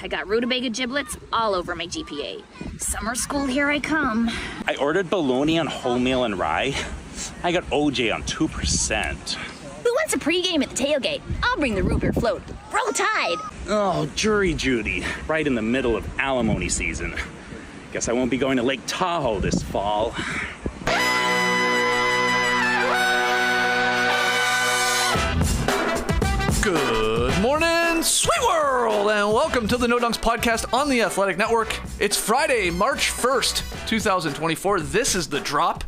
I got rutabaga giblets all over my GPA. Summer school, here I come. I ordered bologna on wholemeal and rye. I got OJ on 2%. Who wants a pregame at the tailgate? I'll bring the root beer float. Roll Tide! Oh, jury duty, right in the middle of alimony season. Guess I won't be going to Lake Tahoe this fall. Good morning, sweet world, and welcome to the No Dunks podcast on the Athletic Network. It's Friday, March 1st, 2024. This is The Drop.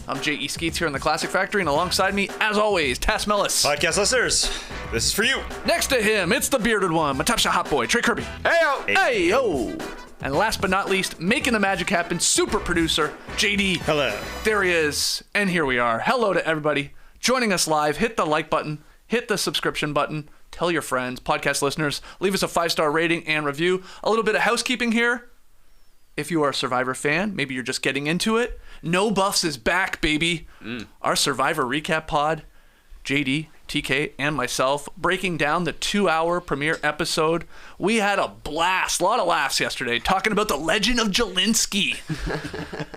I'm J.E. Skeets here in the Classic Factory, and alongside me, as always, Tass Mellis. Podcast listeners, this is for you. Next to him, it's the bearded one, Matapsha Hot Boy, Trey Kirby. Hey-o. Hey-o. And last but not least, making the magic happen, super producer, JD. Hello. There he is, and here we are. Hello to everybody joining us live. Hit the like button. Hit the subscription button. Tell your friends, podcast listeners. Leave us a 5-star rating and review. A little bit of housekeeping here. If you are a Survivor fan, maybe you're just getting into it. No Buffs is back, baby. Our Survivor recap pod, JD, TK, and myself, breaking down the 2-hour premiere episode. We had a blast, a lot of laughs yesterday, talking about the legend of Jelinski.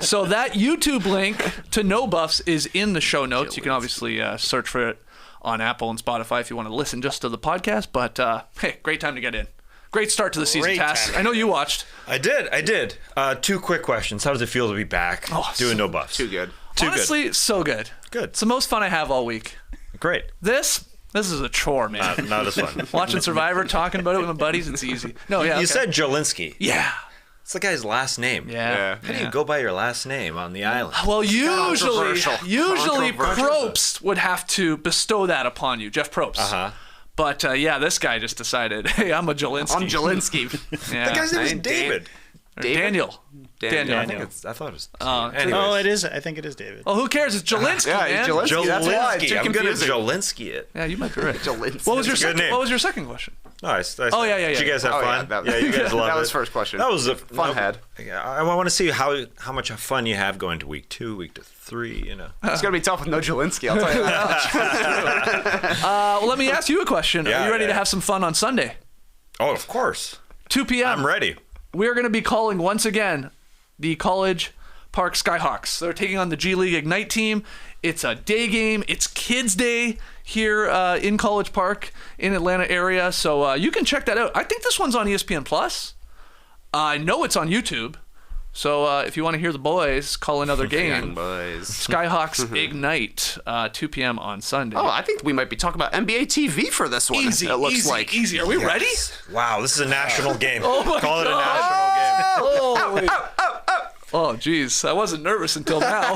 So that YouTube link to No Buffs is in the show notes. You can obviously search for it on Apple and Spotify if you want to listen just to the podcast. But hey, great time to get in. Great start to the season, Tass. I know you watched. I did. 2 quick questions. How does it feel to be back doing No Buffs? Too good. Honestly, so good. Good. It's the most fun I have all week. Great. This is a chore, man. Not as fun. Watching Survivor, talking about it with my buddies, it's easy. No, yeah. You said Jelinski. Yeah. It's the guy's last name. Yeah. How do you go by your last name on the island? Well, usually Controversial. Probst would have to bestow that upon you, Jeff Probst. Uh-huh. But yeah, this guy just decided, hey, I'm a Jelinski. I'm Jelinski. Yeah. That guy's name is Ain't David. Daniel. I thought it was. Anyways. Oh, it is. I think it is David. Well, who cares? It's Jelinski, Yeah, man. Jelinski. That's why it's too I'm gonna confusing. Jelinski it. Yeah, you might be right. Jelinski. What was your That's a good second? name. What was your second question? Nice. Oh, yeah. Did you guys have Oh, fun? yeah, You guys loved it. That was first question. That was a Fun head. I want to see how much fun you have going to week 2, week to 3. You know. It's going to be tough with no Jelinski, I'll tell you that. Well, let me ask you a question. Are Yeah, you ready yeah. to have some fun on Sunday? Oh, of course. 2 p.m. I'm ready. We're going to be calling once again the College Park Skyhawks. They're taking on the G League Ignite team. It's a day game. It's Kids Day here in College Park in Atlanta area. So you can check that out. I think this one's on ESPN Plus. I know it's on YouTube. So if you want to hear the boys call another game, Boys. Skyhawks Ignite, 2 p.m. on Sunday. Oh, I think we might be talking about NBA TV for this one. Easy, it looks easy, like. easy. Are we ready? Wow, this is a national game. Oh my Call it a God. national game. Oh, geez. I wasn't nervous until now.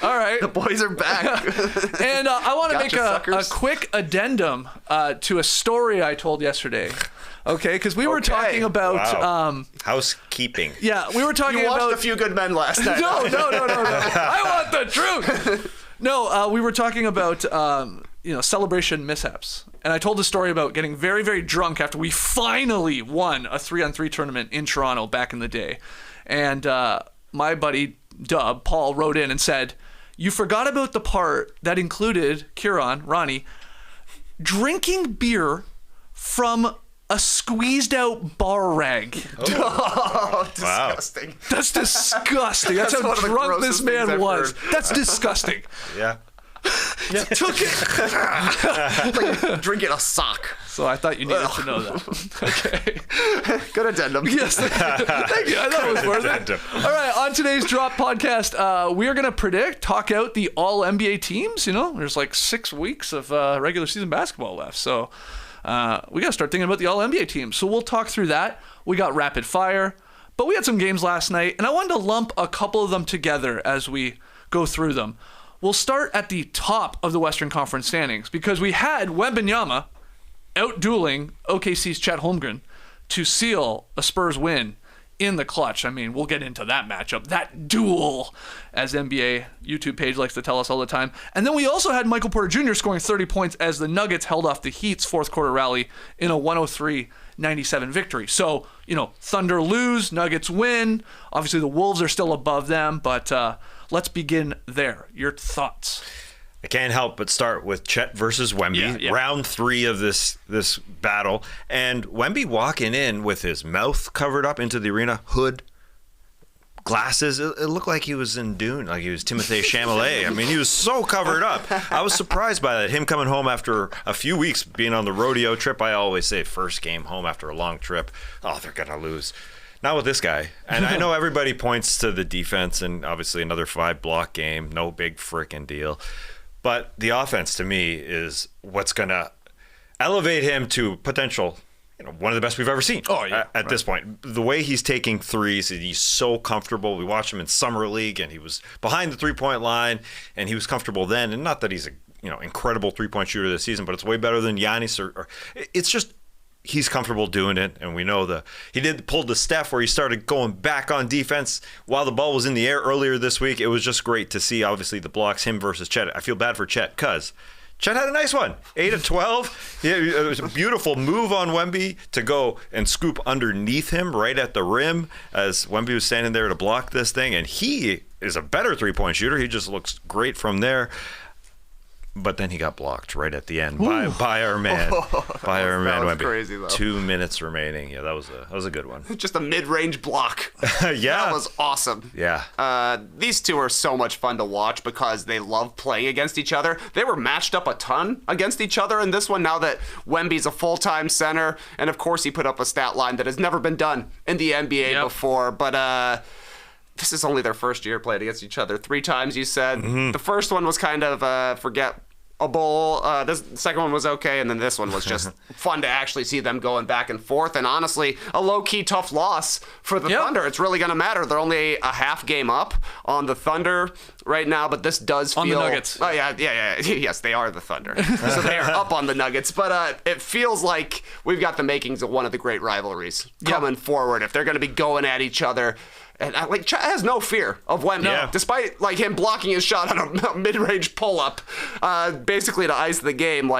All right. The boys are back. And I want to Gotcha, make a suckers. quick addendum to a story I told yesterday. Okay, because we were Okay. talking about... Wow. Housekeeping. Yeah, we were talking You watched about... A Few Good Men last night. No. I want the truth. No, we were talking about celebration mishaps, and I told the story about getting very, very drunk after we finally won a 3-on-3 tournament in Toronto back in the day, and my buddy Dub Paul wrote in and said, "You forgot about the part that included Ronnie drinking beer from a squeezed out bar rag." Oh, disgusting. That's disgusting. That's That's how one of the drunk this grossest things man I've was. heard. That's disgusting. Yeah. Took it. Drinking a sock. So I thought you needed to know that. Okay. Good addendum. Yes. Thank you. I thought it was worth it. All right. On today's Drop podcast, we are going to talk out the all NBA teams. You know, there's like 6 weeks of regular season basketball left. So we got to start thinking about the all NBA teams. So we'll talk through that. We got rapid fire, but we had some games last night, and I wanted to lump a couple of them together as we go through them. We'll start at the top of the Western Conference standings because we had Wembanyama outdueling OKC's Chet Holmgren to seal a Spurs win in the clutch. I mean, we'll get into that matchup, that duel, as NBA YouTube page likes to tell us all the time. And then we also had Michael Porter Jr. scoring 30 points as the Nuggets held off the Heat's fourth quarter rally in a 103-97 victory. So, Thunder lose, Nuggets win. Obviously, the Wolves are still above them, but let's begin there. Your thoughts? I can't help but start with Chet versus Wemby, round 3 of this battle, and Wemby walking in with his mouth covered up into the arena, hood, glasses. It looked like he was in Dune, like he was Timothée Chalamet. I mean, he was so covered up. I was surprised by that. Him coming home after a few weeks being on the rodeo trip. I always say first game home after a long trip, oh, they're gonna lose. Not with this guy. And I know everybody points to the defense and obviously another 5-block game, no big frickin' deal. But the offense, to me, is what's going to elevate him to potential, one of the best we've ever seen at this point. The way he's taking threes, he's so comfortable. We watched him in Summer League, and he was behind the three-point line, and he was comfortable then. And not that he's a incredible three-point shooter this season, but it's way better than Giannis. Or it's just he's comfortable doing it, and we know he pulled the Steph where he started going back on defense while the ball was in the air earlier this week. It was just great to see, obviously, the blocks, him versus Chet. I feel bad for Chet because Chet had a nice one, 8 of 12. It was a beautiful move on Wemby to go and scoop underneath him right at the rim as Wemby was standing there to block this thing, and he is a better three-point shooter. He just looks great from there. But then he got blocked right at the end by our man. By our man. That was Wemby. crazy, though. 2 minutes remaining. Yeah, that was a good one. Just a mid-range block. Yeah. That was awesome. Yeah. These two are so much fun to watch because they love playing against each other. They were matched up a ton against each other in this one now that Wemby's a full-time center. And, of course, he put up a stat line that has never been done in the NBA before. But this is only their first year playing against each other 3 times, you said. Mm-hmm. The first one was kind of forgettable. The second one was okay, and then this one was just fun to actually see them going back and forth. And honestly, a low-key tough loss for the Thunder. It's really going to matter. They're only a half game up on the Thunder right now, but this does feel... On the Nuggets. Oh, yeah. Yes, they are the Thunder. So they are up on the Nuggets. But it feels like we've got the makings of one of the great rivalries coming forward. If they're going to be going at each other... And Chet has no fear of Wemby, despite him blocking his shot on a mid-range pull-up, basically to ice the game.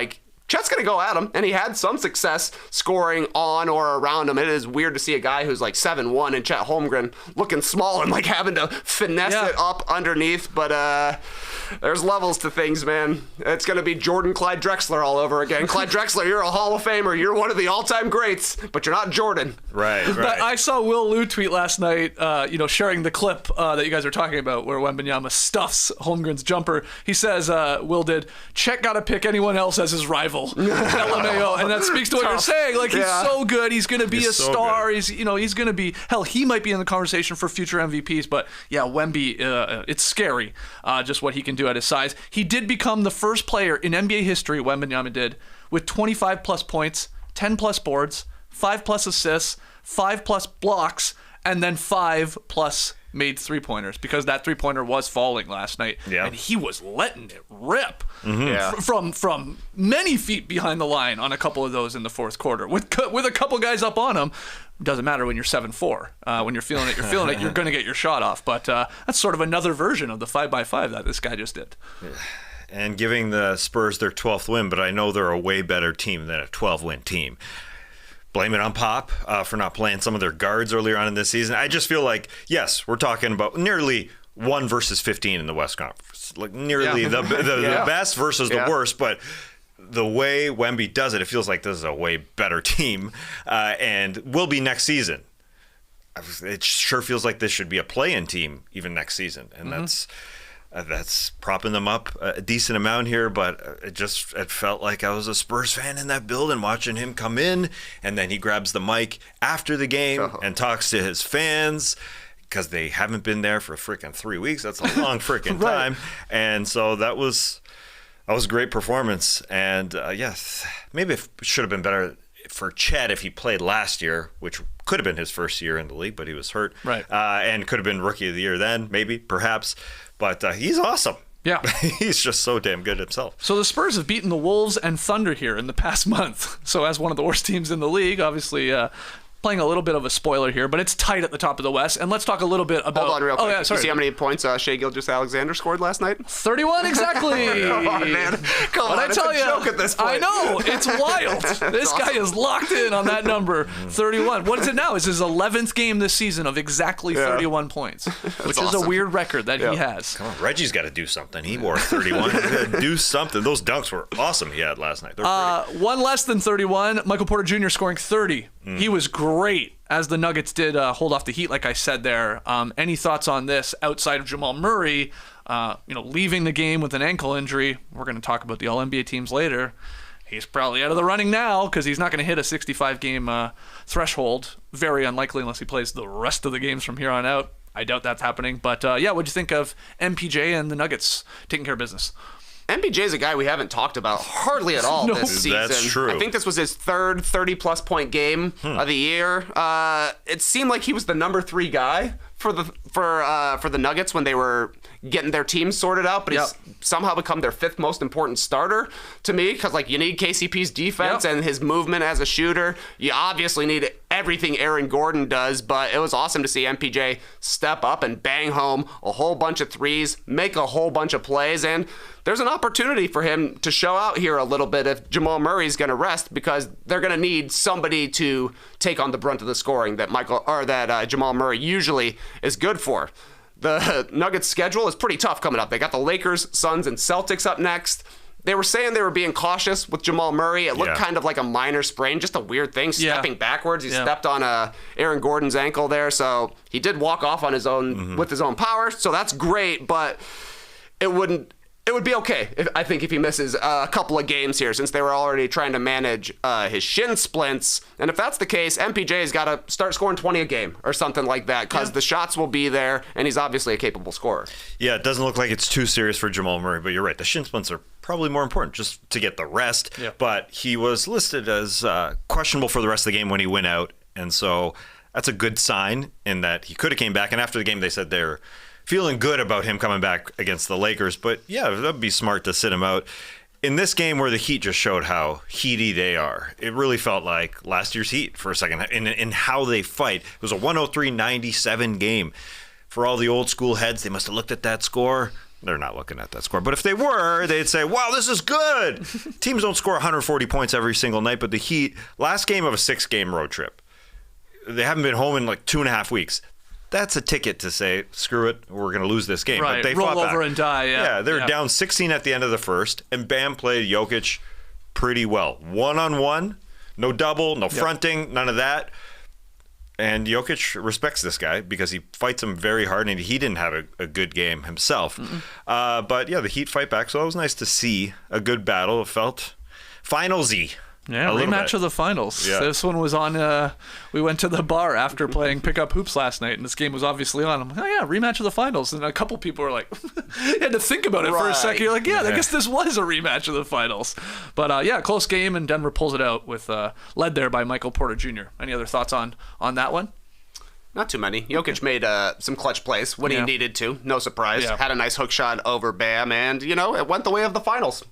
Chet's going to go at him, and he had some success scoring on or around him. It is weird to see a guy who's 7'1" and Chet Holmgren looking small and having to finesse it up underneath. But there's levels to things, man. It's going to be Jordan Clyde Drexler all over again. Clyde Drexler, you're a Hall of Famer. You're one of the all-time greats, but you're not Jordan. Right. I saw Will Liu tweet last night, sharing the clip that you guys are talking about where Wembanyama stuffs Holmgren's jumper. He says, Will did, Chet got to pick anyone else as his rival. LMAO, and that speaks to what you're saying. He's so good. He's going to be a star. He's going to be, hell, he might be in the conversation for future MVPs. But yeah, Wemby, it's scary just what he can do at his size. He did become the first player in NBA history, Wembanyama did, with 25 plus points, 10 plus boards, 5 plus assists, 5 plus blocks, and then 5 plus made three-pointers, because that three-pointer was falling last night, and he was letting it rip from many feet behind the line on a couple of those in the fourth quarter with a couple guys up on him. Doesn't matter when you're 7'4". When you're feeling it, you're going to get your shot off. But that's sort of another version of the 5x5 that this guy just did. And giving the Spurs their 12th win, but I know they're a way better team than a 12-win team. Blame it on Pop for not playing some of their guards earlier on in this season. I just feel like, yes, we're talking about nearly 1 versus 15 in the West Conference. Nearly the best versus the worst, but the way Wemby does it, it feels like this is a way better team and will be next season. It sure feels like this should be a play-in team even next season, and that's propping them up a decent amount here, but it felt like I was a Spurs fan in that building watching him come in, and then he grabs the mic after the game and talks to his fans because they haven't been there for freaking 3 weeks. That's a long freaking time. And so that was a great performance. And yes, maybe it should have been better for Chet if he played last year, which could have been his first year in the league, but he was hurt. Right. And could have been Rookie of the Year then, maybe, perhaps. But he's awesome. Yeah. He's just so damn good himself. So the Spurs have beaten the Wolves and Thunder here in the past month. So as one of the worst teams in the league, obviously playing a little bit of a spoiler here, but it's tight at the top of the West. And let's talk a little bit about... Hold on real quick. You see how many points Shai Gilgeous-Alexander scored last night? 31 exactly. Oh, man. come on. It's a joke at this point. I know. It's wild. This guy is locked in on that number, 31. What is it now? It's his 11th game this season of exactly 31 points, which is a weird record that he has. Come on, Reggie's got to do something. He wore 31. He's got to do something. Those dunks were awesome he had last night. One less than 31. Michael Porter Jr. scoring 30. He was great as the Nuggets did hold off the Heat, like I said there. Any thoughts on this outside of Jamal Murray, leaving the game with an ankle injury? We're going to talk about the All-NBA teams later. He's probably out of the running now because he's not going to hit a 65-game threshold. Very unlikely unless he plays the rest of the games from here on out. I doubt that's happening. But, what'd you think of MPJ and the Nuggets taking care of business? MPJ is a guy we haven't talked about hardly at all this season. That's true. I think this was his third 30-plus point game of the year. It seemed like he was the number 3 guy for the Nuggets when they were getting their team sorted out, but he's somehow become their 5th most important starter to me because you need KCP's defense and his movement as a shooter. You obviously need everything Aaron Gordon does, but it was awesome to see MPJ step up and bang home a whole bunch of threes, make a whole bunch of plays, and there's an opportunity for him to show out here a little bit if Jamal Murray's going to rest because they're going to need somebody to take on the brunt of the scoring that Jamal Murray usually is good for. The Nuggets schedule is pretty tough coming up. They got the Lakers, Suns, and Celtics up next. They were saying they were being cautious with Jamal Murray. It looked kind of like a minor sprain, just a weird thing, stepping backwards. He stepped on Aaron Gordon's ankle there, so he did walk off on his own with his own power, so that's great, but it would be okay, I think, if he misses a couple of games here, since they were already trying to manage his shin splints. And if that's the case, MPJ's got to start scoring 20 a game or something like that, because the shots will be there, and he's obviously a capable scorer. Yeah, it doesn't look like it's too serious for Jamal Murray, but you're right. The shin splints are probably more important just to get the rest. Yeah. But he was listed as questionable for the rest of the game when he went out, and so that's a good sign in that he could have came back. And after the game, they said they're feeling good about him coming back against the Lakers. But yeah, that'd be smart to sit him out. In this game where the Heat just showed how heaty they are, it really felt like last year's Heat for a second in how they fight. It was a 103-97 game. For all the old school heads, they must have looked at that score. They're not looking at that score. But if they were, they'd say, wow, this is good. Teams don't score 140 points every single night, but the Heat, last game of a 6-game road trip, they haven't been home in like 2.5 weeks. That's a ticket to say, screw it, we're going to lose this game. Right, but they roll fought over back. And die. Yeah, they're down 16 at the end of the first, and Bam played Jokic pretty well. One-on-one, no double, no fronting, none of that. And Jokic respects this guy because he fights him very hard, and he didn't have a good game himself. But yeah, the Heat fight back, so it was nice to see a good battle. It felt finals-y. Yeah, rematch of the finals. Yeah. This one was on, we went to the bar after playing pickup hoops last night, and this game was obviously on. I'm like, oh yeah, rematch of the finals. And a couple people were like, you had to think about it for a second. You're like, yeah, I guess this was a rematch of the finals. But yeah, close game, and Denver pulls it out with, led there by Michael Porter Jr. Any other thoughts on that one? Not too many. Jokic made some clutch plays when he needed to. No surprise. Had a nice hook shot over Bam, and, it went the way of the finals.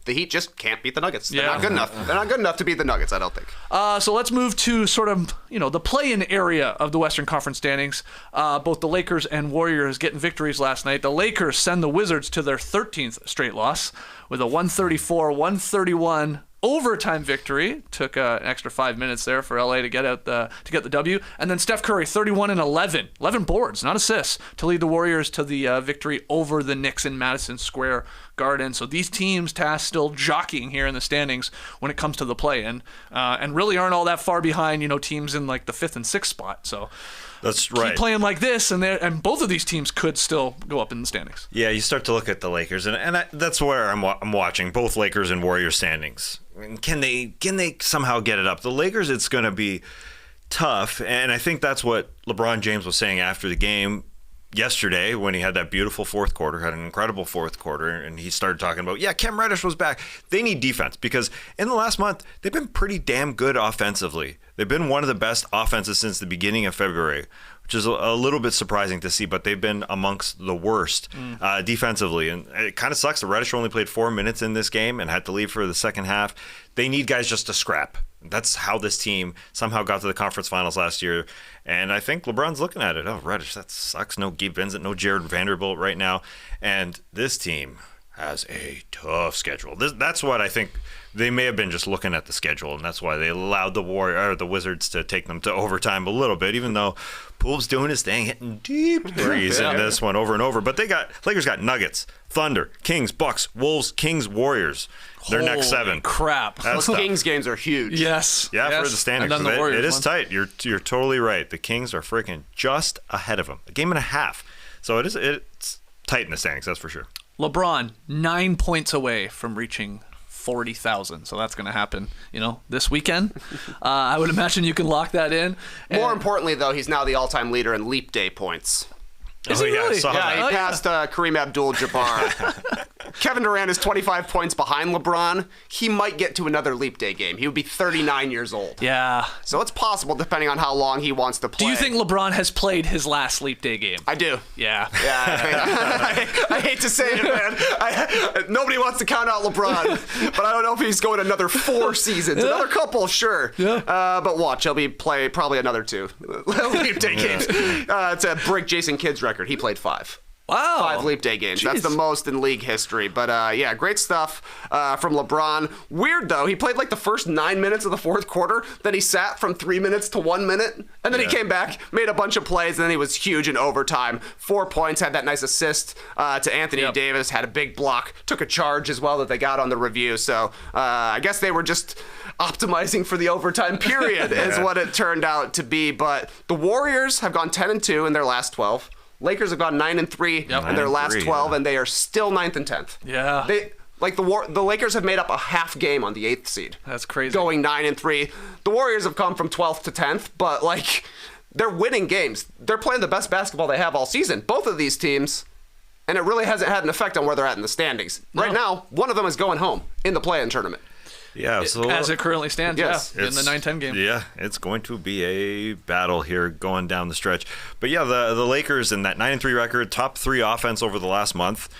The Heat just can't beat the Nuggets. They're not good enough. They're not good enough to beat the Nuggets, I don't think. So let's move to sort of, the play-in area of the Western Conference standings. Both the Lakers and Warriors getting victories last night. The Lakers send the Wizards to their 13th straight loss with a 134-131 overtime victory. Took an extra 5 minutes there for LA to get the W. And then Steph Curry, 31 and 11 boards, not assists, to lead the Warriors to the victory over the Knicks in Madison Square Garden. So these teams tasked still jockeying here in the standings when it comes to the play-in, and really aren't all that far behind, teams in like the 5th and 6th spot. So that's right. Keep playing like this, and both of these teams could still go up in the standings. Yeah, you start to look at the Lakers, and that's where I'm watching both Lakers and Warriors standings. Can they somehow get it up? The Lakers, it's going to be tough, and I think that's what LeBron James was saying after the game yesterday when he had that beautiful fourth quarter, had an incredible fourth quarter, and he started talking about, Cam Reddish was back. They need defense because in the last month, they've been pretty damn good offensively. They've been one of the best offenses since the beginning of February, which is a little bit surprising to see, but they've been amongst the worst defensively. And it kind of sucks that Reddish only played 4 minutes in this game and had to leave for the second half. They need guys just to scrap. That's how this team somehow got to the conference finals last year. And I think LeBron's looking at it. Oh, Reddish, that sucks. No Gabe Vincent, no Jared Vanderbilt right now. And this team, has a tough schedule. That's what I think. They may have been just looking at the schedule, and that's why they allowed the Wizards to take them to overtime a little bit, even though Poole's doing his thing, hitting deep threes in this one over and over. But Lakers got Nuggets, Thunder, Kings, Bucks, Wolves, Kings, Warriors. Their next 7. Crap. Those Kings games are huge. Yes. Yeah, yes. for the standings. And then the Warriors it is one. tight. You're totally right. The Kings are freaking just ahead of them. A game and a half. So it's tight in the standings, that's for sure. LeBron, 9 points away from reaching 40,000. So that's going to happen, this weekend. I would imagine you can lock that in. More importantly, though, he's now the all-time leader in leap day points. Is he really? Yeah, he passed Kareem Abdul-Jabbar. Kevin Durant is 25 points behind LeBron. He might get to another leap day game. He would be 39 years old. Yeah. So it's possible, depending on how long he wants to play. Do you think LeBron has played his last leap day game? I do. Yeah. Yeah. I hate to say it, man. Nobody wants to count out LeBron, but I don't know if he's going another 4 seasons. Another couple, sure. Yeah. But watch, he'll be play probably another 2 leap day games. To break Jason Kidd's record, he played 5. Wow. 5 leap day games. Jeez. That's the most in league history. But yeah, great stuff from LeBron. Weird, though. He played like the first 9 minutes of the fourth quarter. Then he sat from 3 minutes to 1 minute. And then he came back, made a bunch of plays, and then he was huge in overtime. 4 points, had that nice assist to Anthony Davis, had a big block, took a charge as well that they got on the review. So I guess they were just optimizing for the overtime period is what it turned out to be. But the Warriors have gone 10-2 in their last 12. Lakers have gone 9-3 in their last 12, and they are still 9th and 10th. Yeah. The Lakers have made up a half game on the 8th seed. That's crazy. Going 9-3. The Warriors have come from 12th to 10th, but they're winning games. They're playing the best basketball they have all season. Both of these teams, and it really hasn't had an effect on where they're at in the standings. No. Right now, one of them is going home in the play-in tournament. Yeah, so as it currently stands, yes. in the 9-10 game. Yeah, it's going to be a battle here going down the stretch. But yeah, the Lakers in that 9-3 record, top 3 offense over the last month.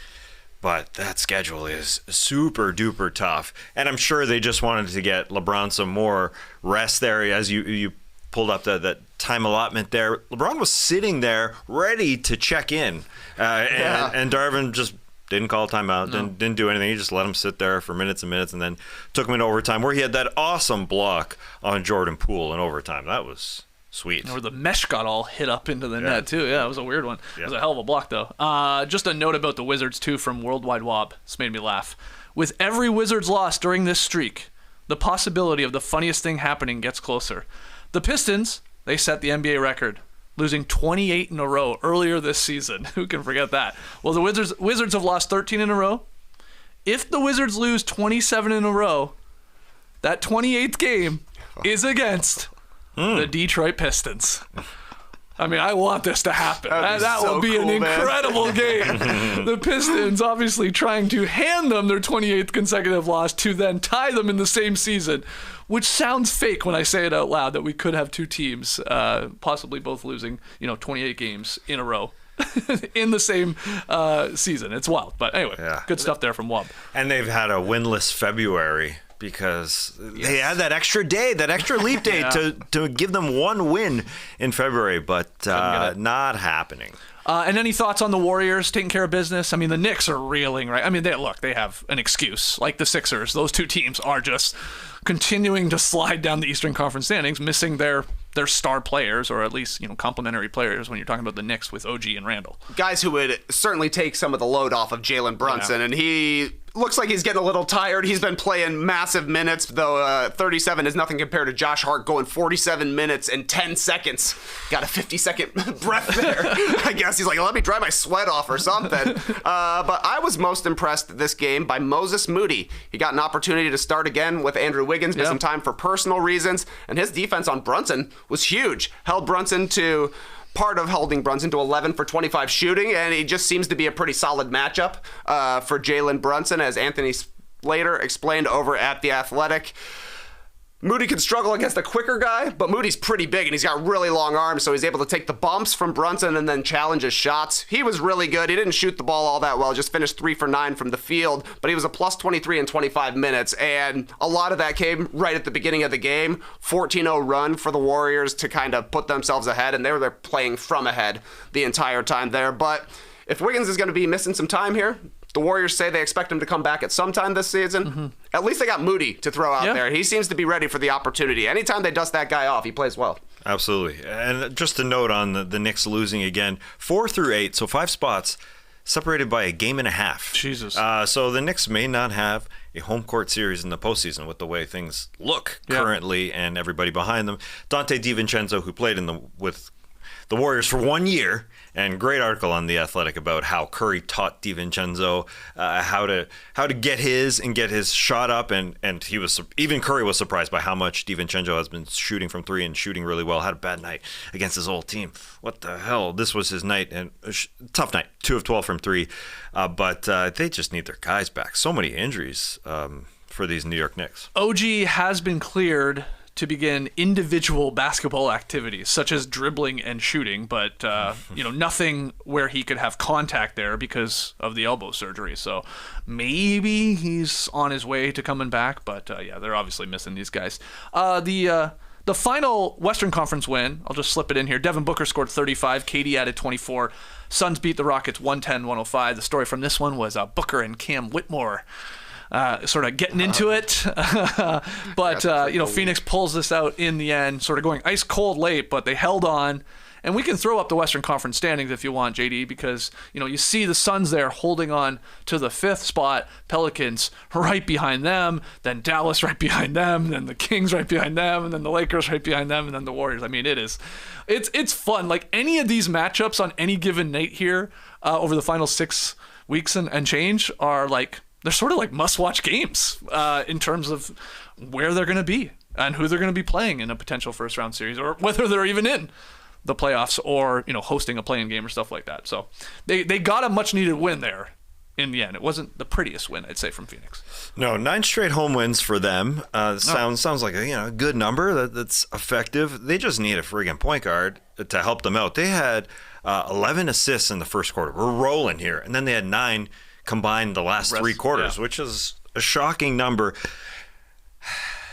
But that schedule is super duper tough. And I'm sure they just wanted to get LeBron some more rest there as you pulled up that time allotment there. LeBron was sitting there ready to check in. And Darvin just didn't call a timeout, didn't do anything. He just let him sit there for minutes and minutes and then took him into overtime where he had that awesome block on Jordan Poole in overtime. That was sweet. Where the mesh got all hit up into the net, too. Yeah, it was a weird one. Yeah. It was a hell of a block, though. Just a note about the Wizards, too, from Worldwide Wob. This made me laugh. With every Wizards loss during this streak, the possibility of the funniest thing happening gets closer. The Pistons, they set the NBA record, losing 28 in a row earlier this season. Who can forget that? Well, the Wizards have lost 13 in a row. If the Wizards lose 27 in a row, that 28th game is against the Detroit Pistons. I mean, I want this to happen. That so will be cool, an incredible game. The Pistons obviously trying to hand them their 28th consecutive loss to then tie them in the same season, which sounds fake when I say it out loud, that we could have 2 teams possibly both losing, 28 games in a row in the same season. It's wild. But anyway, good stuff there from Wob. And they've had a winless February because they had that extra day, that extra leap day to give them 1 win in February, but not happening. And any thoughts on the Warriors taking care of business? I mean, the Knicks are reeling, right? I mean, they have an excuse. Like the Sixers, those 2 teams are just continuing to slide down the Eastern Conference standings, missing their star players, or at least, complementary players when you're talking about the Knicks with OG and Randall. Guys who would certainly take some of the load off of Jalen Brunson, and he looks like he's getting a little tired. He's been playing massive minutes, though 37 is nothing compared to Josh Hart going 47 minutes and 10 seconds. Got a 50-second breath there. I guess he's like, let me dry my sweat off or something. But I was most impressed this game by Moses Moody. He got an opportunity to start again with Andrew Wiggins, missed some time for personal reasons, and his defense on Brunson was huge. Part of holding Brunson to 11 for 25 shooting, and he just seems to be a pretty solid matchup for Jalen Brunson, as Anthony Slater explained over at The Athletic. Moody can struggle against a quicker guy, but Moody's pretty big, and he's got really long arms, so he's able to take the bumps from Brunson and then challenge his shots. He was really good. He didn't shoot the ball all that well, just finished 3 for 9 from the field, but he was a plus 23 in 25 minutes, and a lot of that came right at the beginning of the game. 14-0 run for the Warriors to kind of put themselves ahead, and they were playing from ahead the entire time there. But if Wiggins is going to be missing some time here, The Warriors say they expect him to come back at some time this season. At least they got Moody to throw out there. He seems to be ready for the opportunity. Anytime they dust that guy off, he plays well. Absolutely. And just a note on the Knicks losing again, 4 through 8, so 5 spots separated by a game and a half. Jesus. So the Knicks may not have a home court series in the postseason with the way things look currently and everybody behind them. Dante DiVincenzo, who played with the Warriors for 1 year, and great article on The Athletic about how Curry taught DiVincenzo how to get his shot up, and even Curry was surprised by how much DiVincenzo has been shooting from 3 and shooting really well. Had a bad night against his old team. What the hell? This was his night, and tough night. 2 of 12 from 3, but they just need their guys back. So many injuries for these New York Knicks. OG has been cleared to begin individual basketball activities such as dribbling and shooting, but nothing where he could have contact there because of the elbow surgery. So maybe he's on his way to coming back, but they're obviously missing these guys. The final Western Conference win, I'll just slip it in here. Devin Booker scored 35, KD added 24. Suns beat the Rockets 110-105. The story from this one was Booker and Cam Whitmore sort of getting into it. But, Phoenix pulls this out in the end, sort of going ice cold late, but they held on. And we can throw up the Western Conference standings if you want, JD, because, you see the Suns there holding on to the 5th spot, Pelicans right behind them, then Dallas right behind them, then the Kings right behind them, and then the Lakers right behind them, and then the Warriors. I mean, it's fun. Like, any of these matchups on any given night here over the final 6 weeks and change are like, they're sort of like must-watch games in terms of where they're going to be and who they're going to be playing in a potential first-round series, or whether they're even in the playoffs or hosting a play-in game or stuff like that. So they got a much-needed win there in the end. It wasn't the prettiest win, I'd say, from Phoenix. No, 9 straight home wins for them. Sounds like a good number that's effective. They just need a friggin' point guard to help them out. They had 11 assists in the first quarter. We're rolling here, and then they had 9 combined the last 3 quarters, which is a shocking number.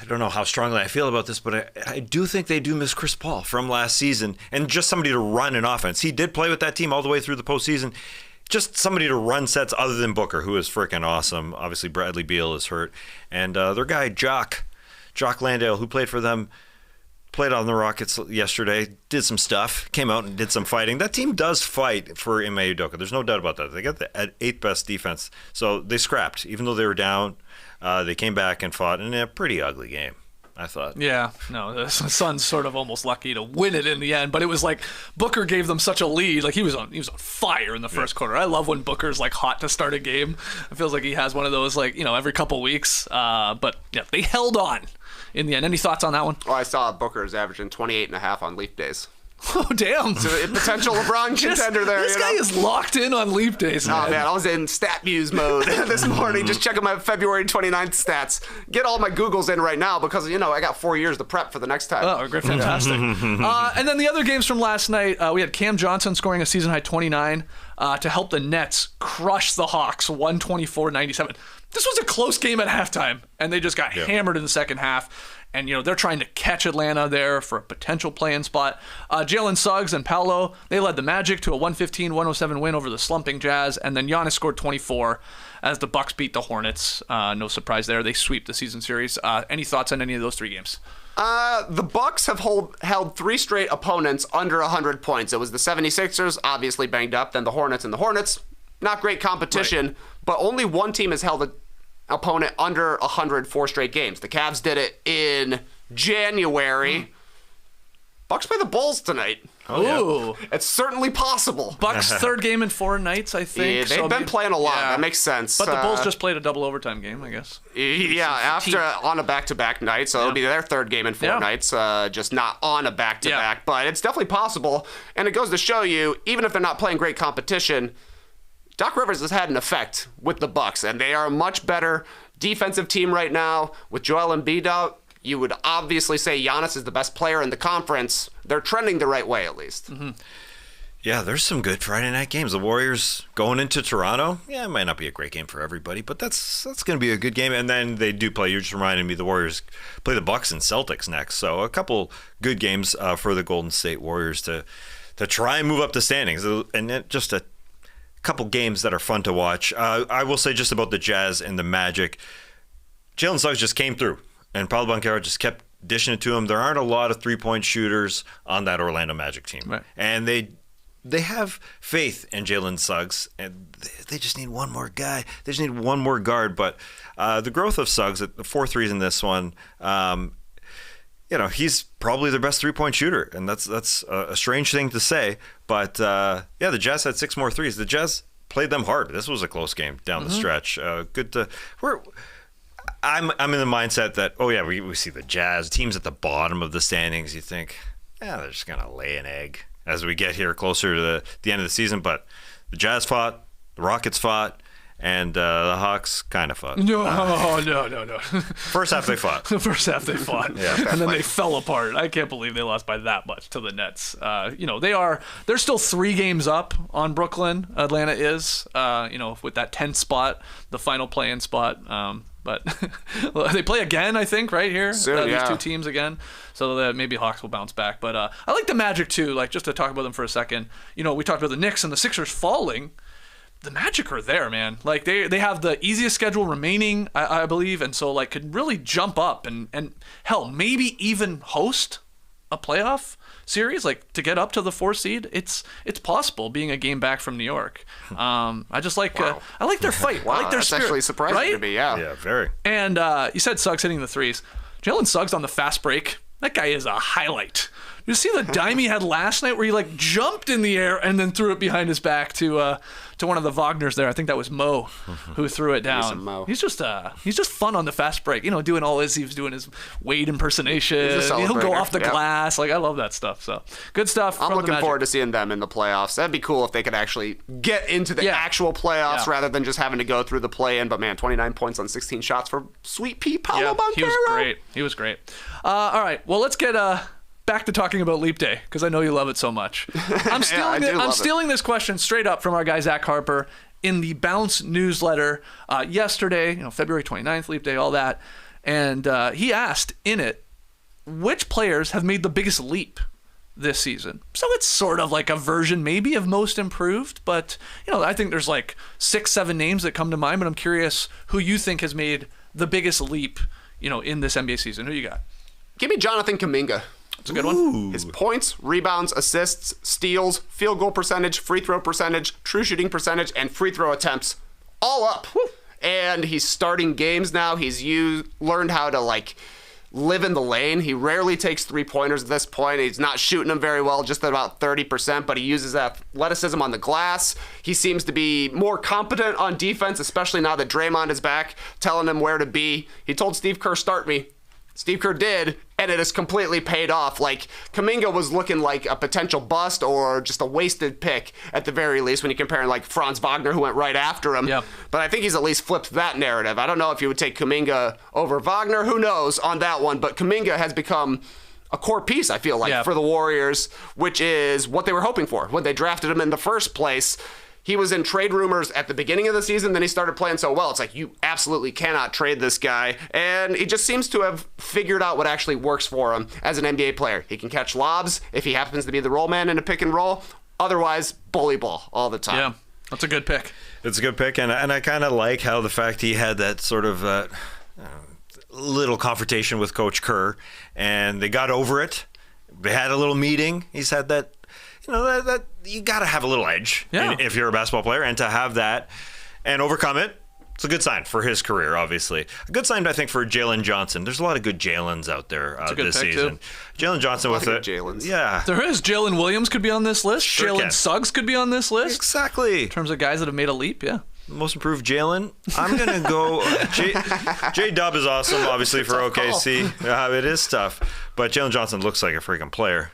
I don't know how strongly I feel about this, but I do think they do miss Chris Paul from last season, and just somebody to run an offense. He did play with that team all the way through the postseason. Just somebody to run sets other than Booker, who is freaking awesome. Obviously, Bradley Beal is hurt. And their guy, Jock Landale, who played for them, played on the Rockets yesterday, did some stuff, came out and did some fighting. That team does fight for Ime Udoka. There's no doubt about that. They got the 8th best defense. So they scrapped. Even though they were down, they came back and fought in a pretty ugly game, I thought. Yeah, no, the Suns sort of almost lucky to win it in the end, but it was like Booker gave them such a lead. Like he was on fire in the first quarter. I love when Booker's like hot to start a game. It feels like he has one of those every couple weeks. But yeah, they held on in the end. Any thoughts on that one? Well, I saw Booker's averaging 28.5 on leap days. Oh, damn. So a potential LeBron contender there. This guy is locked in on leap days, man. Oh, man, I was in stat muse mode this morning, just checking my February 29th stats. Get all my Googles in right now because, I got 4 years to prep for the next time. Oh, great, fantastic. And then the other games from last night, we had Cam Johnson scoring a season-high 29 to help the Nets crush the Hawks 124-97. This was a close game at halftime, and they just got hammered in the second half. And, they're trying to catch Atlanta there for a potential play-in spot. Jalen, Suggs, and Paolo, they led the Magic to a 115-107 win over the slumping Jazz. And then Giannis scored 24 as the Bucks beat the Hornets. No surprise there. They sweep the season series. Any thoughts on any of those 3 games? The Bucks have held 3 straight opponents under 100 points. It was the 76ers, obviously banged up, then the Hornets, and the Hornets, not great competition, but only one team has held an opponent under 104 straight games. The Cavs did it in January. Bucks play the Bulls tonight. Oh, yeah. It's certainly possible. Bucks' 3rd game in 4 nights, I think. Yeah, they've been playing a lot. Yeah. That makes sense. But the Bulls just played a double overtime game, I guess. Yeah, on a back-to-back night, so it'll be their 3rd game in 4 nights, just not on a back-to-back. But it's definitely possible, and it goes to show you, even if they're not playing great competition, Doc Rivers has had an effect with the Bucks, and they are a much better defensive team right now. With Joel Embiid out, you would obviously say Giannis is the best player in the conference. They're trending the right way, at least. Mm-hmm. Yeah, there's some good Friday night games. The Warriors going into Toronto. Yeah, it might not be a great game for everybody, but that's going to be a good game. And then they do play. You just reminded me the Warriors play the Bucks and Celtics next. So a couple good games for the Golden State Warriors to try and move up the standings. And just a couple games that are fun to watch. I will say just about the Jazz and the Magic. Jalen Suggs just came through, and Paolo Banchero just kept dishing it to him. There aren't a lot of three-point shooters on that Orlando Magic team. Right. And they have faith in Jalen Suggs, and they just need one more guy. They just need one more guard. But the growth of Suggs, the 4 threes in this one, he's probably their best three-point shooter, and that's a strange thing to say. But, the Jazz had 6 more threes. The Jazz played them hard. This was a close game down the stretch. I'm in the mindset that, we see the Jazz, teams at the bottom of the standings. You think, they're just going to lay an egg as we get here closer to the end of the season. But the Jazz fought, the Rockets fought, and the Hawks kind of fought. No. First half they fought. The first half they fought, and then they fell apart. I can't believe they lost by that much to the Nets. They're still 3 games up on Brooklyn. Atlanta is, with that 10th spot, the final play-in spot. But they play again, I think, right here. Soon, these 2 teams again, so that maybe Hawks will bounce back. But I like the Magic too. Like, just to talk about them for a second. We talked about the Knicks and the Sixers falling. The Magic are there, man. Like, they have the easiest schedule remaining, I believe, and so like could really jump up and hell, maybe even host a playoff series, like to get up to the 4 seed. It's possible, being a game back from New York. I just like I like their fight. Wow, I like their that's spirit, actually surprising right? to me. Yeah, very. And you said Suggs hitting the threes. Jalen Suggs on the fast break. That guy is a highlight. You see the dime he had last night where he like jumped in the air and then threw it behind his back to one of the Wagners there. I think that was Mo who threw it down. Mo. He's just fun on the fast break. Doing all he was doing his Wade impersonation. He'll go off the glass. Like, I love that stuff. So good stuff. I'm looking forward to seeing them in the playoffs. That'd be cool if they could actually get into the actual playoffs rather than just having to go through the play-in. But man, 29 points on 16 shots for Sweet Pea Paolo Banchero. He was great. All right, well, let's get back to talking about Leap Day, because I know you love it so much. I'm stealing this question straight up from our guy Zach Harper in the Bounce newsletter yesterday, February 29th, Leap Day, all that. And he asked in it, which players have made the biggest leap this season? So it's sort of like a version maybe of most improved, but I think there's like 6-7 names that come to mind, but I'm curious who you think has made the biggest leap, in this NBA season. Who you got? Give me Jonathan Kuminga. That's a good one. His points, rebounds, assists, steals, field goal percentage, free throw percentage, true shooting percentage, and free throw attempts all up. And he's starting games now. He's learned how to live in the lane. He rarely takes 3-pointers at this point. He's not shooting them very well, just at about 30%, but he uses athleticism on the glass. He seems to be more competent on defense, especially now that Draymond is back, telling him where to be. He told Steve Kerr, start me. Steve Kerr did, and it has completely paid off. Like, Kuminga was looking like a potential bust or just a wasted pick at the very least when you compare him like Franz Wagner, who went right after him. Yep. But I think he's at least flipped that narrative. I don't know if you would take Kuminga over Wagner. Who knows on that one? But Kuminga has become a core piece, I feel like, for the Warriors, which is what they were hoping for when they drafted him in the first place. He was in trade rumors at the beginning of the season, then he started playing so well. It's like, you absolutely cannot trade this guy. And he just seems to have figured out what actually works for him as an NBA player. He can catch lobs if he happens to be the roll man in a pick and roll. Otherwise, bully ball all the time. Yeah, that's a good pick. It's a good pick, and I kind of like how the fact he had that sort of little confrontation with Coach Kerr, and they got over it. They had a little meeting. He said that, that you got to have a little edge if you're a basketball player, and to have that and overcome it, it's a good sign for his career, obviously. A good sign, I think, for Jalen Johnson. There's a lot of good Jalens out there this season. Jalen Johnson with it. Yeah. There is. Jalen Williams could be on this list. Sure Jalen Suggs could be on this list. Exactly. In terms of guys that have made a leap, Most improved Jalen. I'm going to go. J-Dub is awesome, obviously, for OKC. It is tough. But Jalen Johnson looks like a freaking player.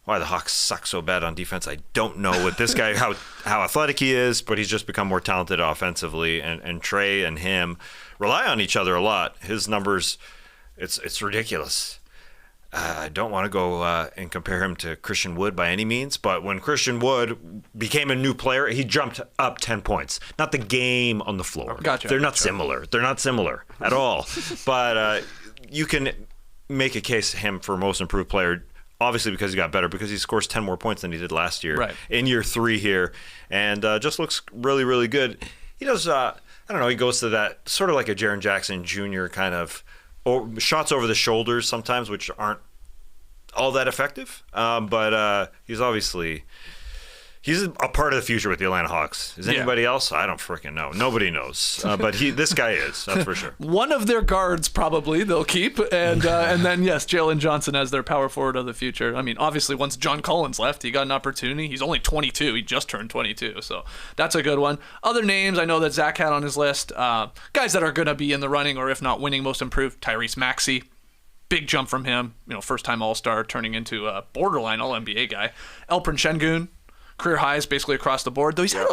Why the Hawks suck so bad on defense, I don't know. With this guy, how athletic he is, but he's just become more talented offensively. And Trey and him rely on each other a lot. His numbers, it's ridiculous. I don't want to go and compare him to Christian Wood by any means, but when Christian Wood became a new player, he jumped up 10 points. Not the game on the floor. Gotcha. They're not similar. They're not similar at all. But you can make a case him for most improved player obviously because he got better, because he scores 10 more points than he did last year in year 3 here, and just looks really, really good. He does, I don't know, he goes to that sort of like a Jaren Jackson Jr. kind of shots over the shoulders sometimes, which aren't all that effective, but he's obviously... He's a part of the future with the Atlanta Hawks. Is anybody else? I don't freaking know. Nobody knows. But this guy is, that's for sure. One of their guards probably they'll keep. And then, yes, Jalen Johnson as their power forward of the future. I mean, obviously, once John Collins left, he got an opportunity. He's only 22. He just turned 22. So that's a good one. Other names I know that Zach had on his list. Guys that are going to be in the running, or if not winning most improved, Tyrese Maxey. Big jump from him. First-time All-Star turning into a borderline All-NBA guy. Alperen Şengün. Career highs basically across the board, though he's had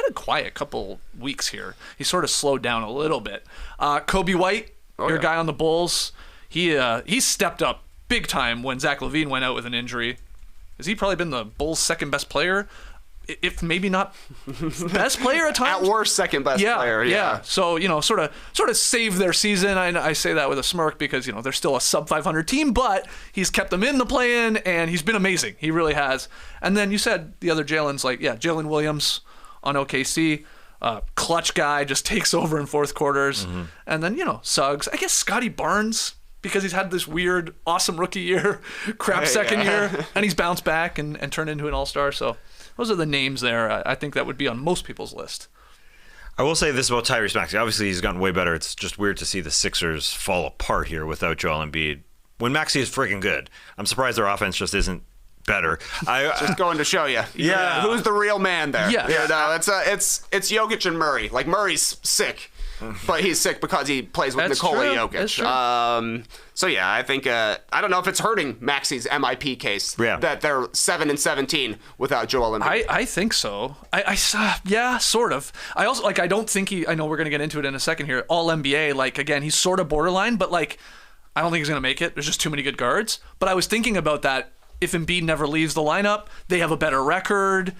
a quiet couple weeks here. He's sort of slowed down a little bit. Kobe White, your guy on the Bulls, he stepped up big time when Zach LaVine went out with an injury. Has he probably been the Bulls' second best player? If maybe not best player at times. At worst, second best player. Yeah. So sort of saved their season. I say that with a smirk because they're still a sub 500 team, but he's kept them in the play-in and he's been amazing. He really has. And then you said the other Jalen's Jalen Williams on OKC, clutch guy, just takes over in fourth quarters, and then Suggs. I guess Scotty Barnes. Because he's had this weird, awesome rookie year, crap second year, and he's bounced back and turned into an all-star. So those are the names there. I think that would be on most people's list. I will say this about Tyrese Maxey. Obviously, he's gotten way better. It's just weird to see the Sixers fall apart here without Joel Embiid. When Maxey is freaking good, I'm surprised their offense just isn't better. Just going to show you. Yeah. Who's the real man there? Yeah. It's Jokic and Murray. Like, Murray's sick. But he's sick because he plays with Nikola Jokic. That's true. So yeah, I think I don't know if it's hurting Maxey's MIP case that they're 7-17 without Joel Embiid. I think so. Yeah, sort of. I also I don't think I know we're gonna get into it in a second here. All NBA, again, he's sort of borderline, but I don't think he's gonna make it. There's just too many good guards. But I was thinking about that. If Embiid never leaves the lineup, they have a better record.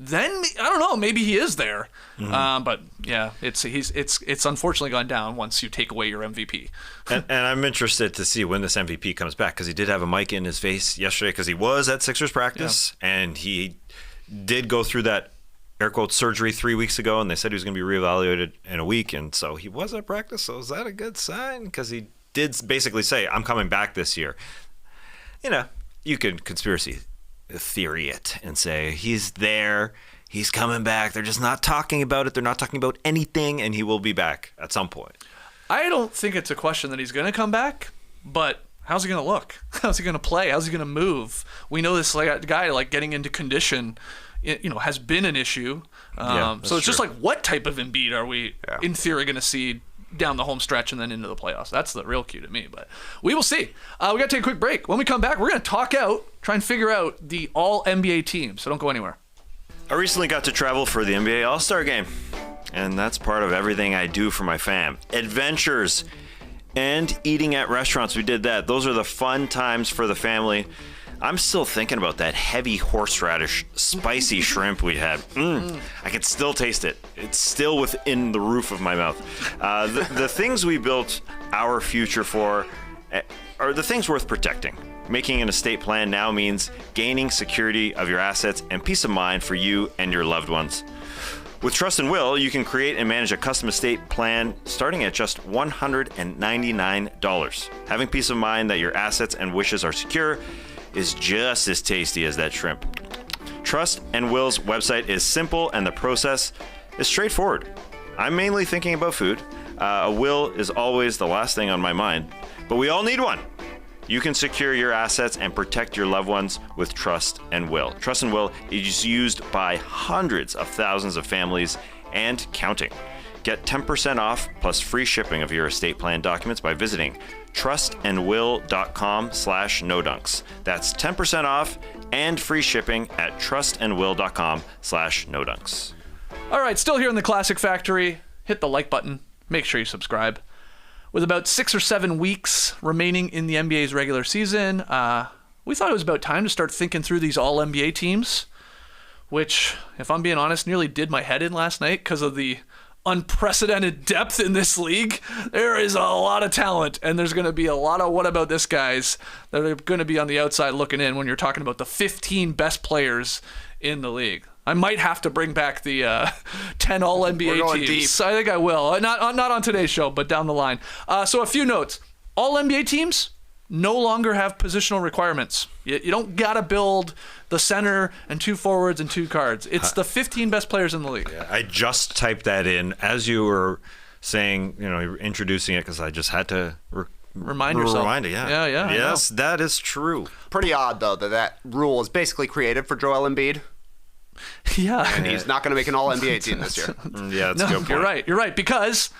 Then I don't know, maybe he is there, but yeah, it's unfortunately gone down once you take away your MVP. and I'm interested to see when this MVP comes back, because he did have a mic in his face yesterday because he was at Sixers practice and he did go through that air quote surgery 3 weeks ago, and they said he was going to be reevaluated in a week, and so he was at practice. So is that a good sign? Because he did basically say, "I'm coming back this year." You can conspiracy theory it and say he's there, he's coming back, they're just not talking about it, they're not talking about anything, and he will be back at some point. I don't think it's a question that he's going to come back, but how's he going to look? How's he going to play? How's he going to move? We know this guy getting into condition has been an issue. So it's just what type of Embiid are we in theory going to see down the home stretch and then into the playoffs? That's the real key to me, but we will see. We got to take a quick break. When we come back, we're going to try and figure out the all-NBA team, so don't go anywhere. I recently got to travel for the NBA All-Star Game, and that's part of everything I do for my fam. Adventures and eating at restaurants, we did that. Those are the fun times for the family. I'm still thinking about that heavy horseradish, spicy shrimp we had. I can still taste it. It's still within the roof of my mouth. The things we built our future for are the things worth protecting. Making an estate plan now means gaining security of your assets and peace of mind for you and your loved ones. With Trust and Will, you can create and manage a custom estate plan starting at just $199. Having peace of mind that your assets and wishes are secure is just as tasty as that shrimp. Trust and Will's website is simple and the process is straightforward. I'm mainly thinking about food. A will is always the last thing on my mind, but we all need one. You can secure your assets and protect your loved ones with Trust and Will. Trust and Will is used by hundreds of thousands of families and counting. Get 10% off plus free shipping of your estate plan documents by visiting trustandwill.com/nodunks. That's 10% off and free shipping at trustandwill.com/nodunks. All right, still here in the Classic Factory. Hit the like button. Make sure you subscribe. With about 6 or 7 weeks remaining in the NBA's regular season, we thought it was about time to start thinking through these all-NBA teams, which, if I'm being honest, nearly did my head in last night because of the unprecedented depth in this league. There is a lot of talent, and there's going to be a lot of what about this guys that are going to be on the outside looking in when you're talking about the 15 best players in the league. I might have to bring back the 10 All-NBA teams. Deep. I think I will. Not on today's show, but down the line. So a few notes. All-NBA teams no longer have positional requirements. You don't got to build the center and 2 forwards and 2 guards. It's the 15 best players in the league. Yeah, I just typed that in as you were saying, introducing it, because I just had to remind yourself. Remind it, yeah. Yeah. Yes, that is true. Pretty odd, though, that rule is basically created for Joel Embiid. Yeah. And he's not going to make an All-NBA team this year. Yeah, that's a good point. You're right, because,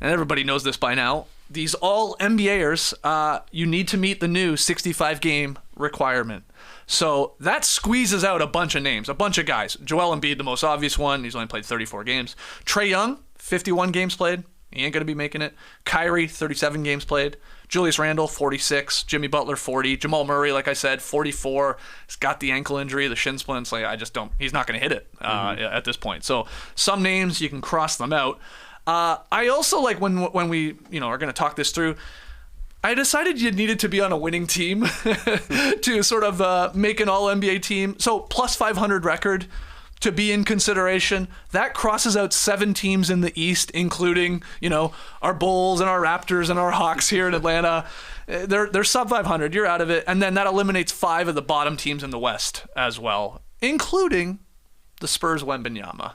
and everybody knows this by now, these All-NBAers, you need to meet the new 65-game requirement. So that squeezes out a bunch of names, a bunch of guys. Joel Embiid, the most obvious one. He's only played 34 games. Trae Young, 51 games played. He ain't going to be making it. Kyrie, 37 games played. Julius Randle, 46. Jimmy Butler, 40. Jamal Murray, like I said, 44. He's got the ankle injury, the shin splints. He's not going to hit it at this point. So some names, you can cross them out. I also, when we are going to talk this through, I decided you needed to be on a winning team to sort of make an All-NBA team. So plus 500 record to be in consideration. That crosses out 7 teams in the East, including, our Bulls and our Raptors and our Hawks here in Atlanta. They're sub 500. You're out of it. And then that eliminates 5 of the bottom teams in the West as well, including the Spurs Wembanyama.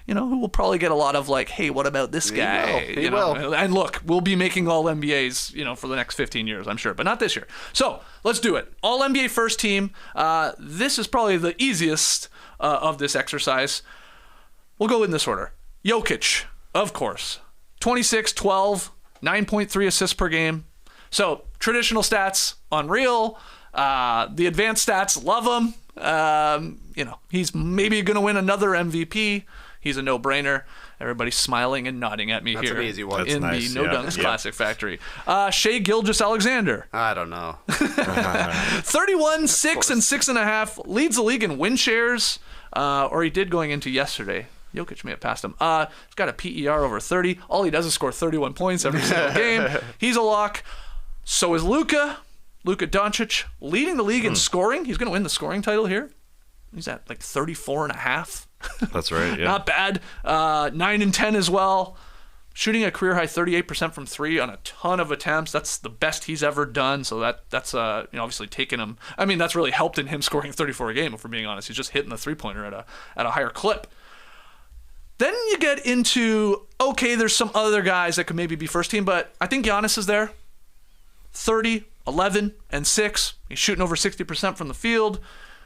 Who will probably get a lot of hey, what about this guy? He will. And look, we'll be making All-NBAs, for the next 15 years, I'm sure, but not this year. So let's do it. All-NBA first team. This is probably the easiest of this exercise. We'll go in this order. Jokic, of course. 26, 12, 9.3 assists per game. So traditional stats, unreal. The advanced stats, love him. He's maybe going to win another MVP. He's a no-brainer. Everybody's smiling and nodding at me That's here. an easy one. In nice, the No Dunks Classic Factory. Shai Gilgeous-Alexander. I don't know. 31, 6, and 6.5. Leads the league in win shares. Or he did going into yesterday. Jokic may have passed him. He's got a PER over 30. All he does is score 31 points every single game. He's a lock. So is Luka Doncic, leading the league in scoring. He's going to win the scoring title here. He's at 34.5. That's right, yeah. Not bad. 9 and 10 as well. Shooting a career high 38% from 3 on a ton of attempts. That's the best he's ever done. So that's obviously taken him. I mean, that's really helped in him scoring 34 a game, if we're being honest. He's just hitting the 3-pointer at a higher clip. Then you get into, there's some other guys that could maybe be first team, but I think Giannis is there. 30, 11, and 6. He's shooting over 60% from the field.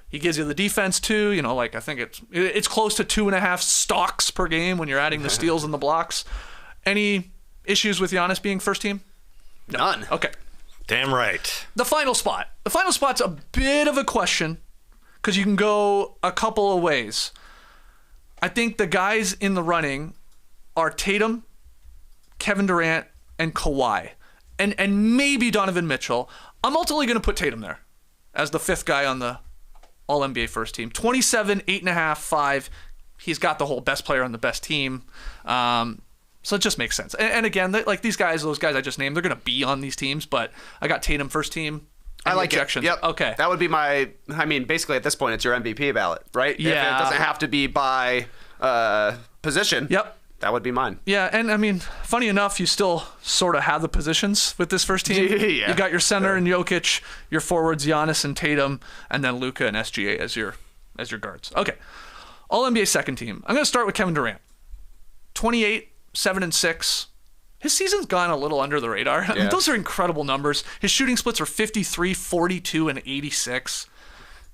He gives you the defense too. I think it's close to 2.5 stocks per game when you're adding the steals and the blocks. Any issues with Giannis being first team? No. None. Okay. Damn right. The final spot. The final spot's a bit of a question because you can go a couple of ways. I think the guys in the running are Tatum, Kevin Durant, and Kawhi. And maybe Donovan Mitchell. I'm ultimately going to put Tatum there as the 5th guy on the All-NBA first team. 27, 8.5, 5. He's got the whole best player on the best team. So it just makes sense. And again, these guys, those guys I just named, they're going to be on these teams, but I got Tatum first team. I like objections. it. Yep. Okay. That would be basically at this point, it's your MVP ballot, right? Yeah. If it doesn't have to be by position. Yep. That would be mine. Yeah, and funny enough, you still sort of have the positions with this first team. Yeah. You got your center and Jokic, your forwards Giannis and Tatum, and then Luka and SGA as your guards. Okay. All-NBA second team. I'm going to start with Kevin Durant. 28, 7 and 6. His season's gone a little under the radar. I mean, those are incredible numbers. His shooting splits are 53, 42, and 86.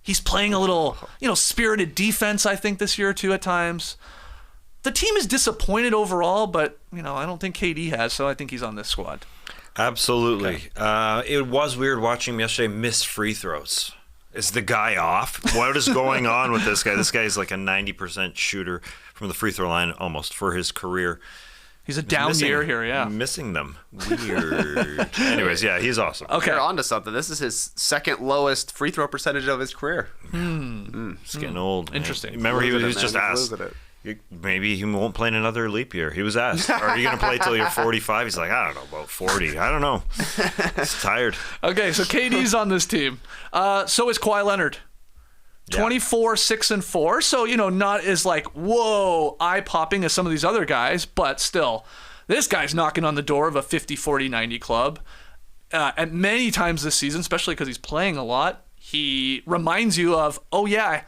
He's playing a little, spirited defense, I think, this year too at times. The team is disappointed overall, but, I don't think KD has, so I think he's on this squad. Absolutely. Okay. It was weird watching him yesterday miss free throws. Is the guy off? What is going on with this guy? This guy is like a 90% shooter from the free throw line almost for his career. He's a down year here, yeah. Missing them. Weird. Anyways, yeah, he's awesome. Okay. You're onto something. This is his second lowest free throw percentage of his career. It's getting old. Interesting. Remember, he was just asked. Maybe he won't play in another leap year. He was asked, are you going to play till you're 45? He's like, I don't know, about 40. I don't know. He's tired. Okay, so KD's on this team. So is Kawhi Leonard. 24, 6, and 4. So, not as whoa, eye-popping as some of these other guys, but still, this guy's knocking on the door of a 50, 40, 90 club. And many times this season, especially because he's playing a lot, he reminds you of, oh yeah,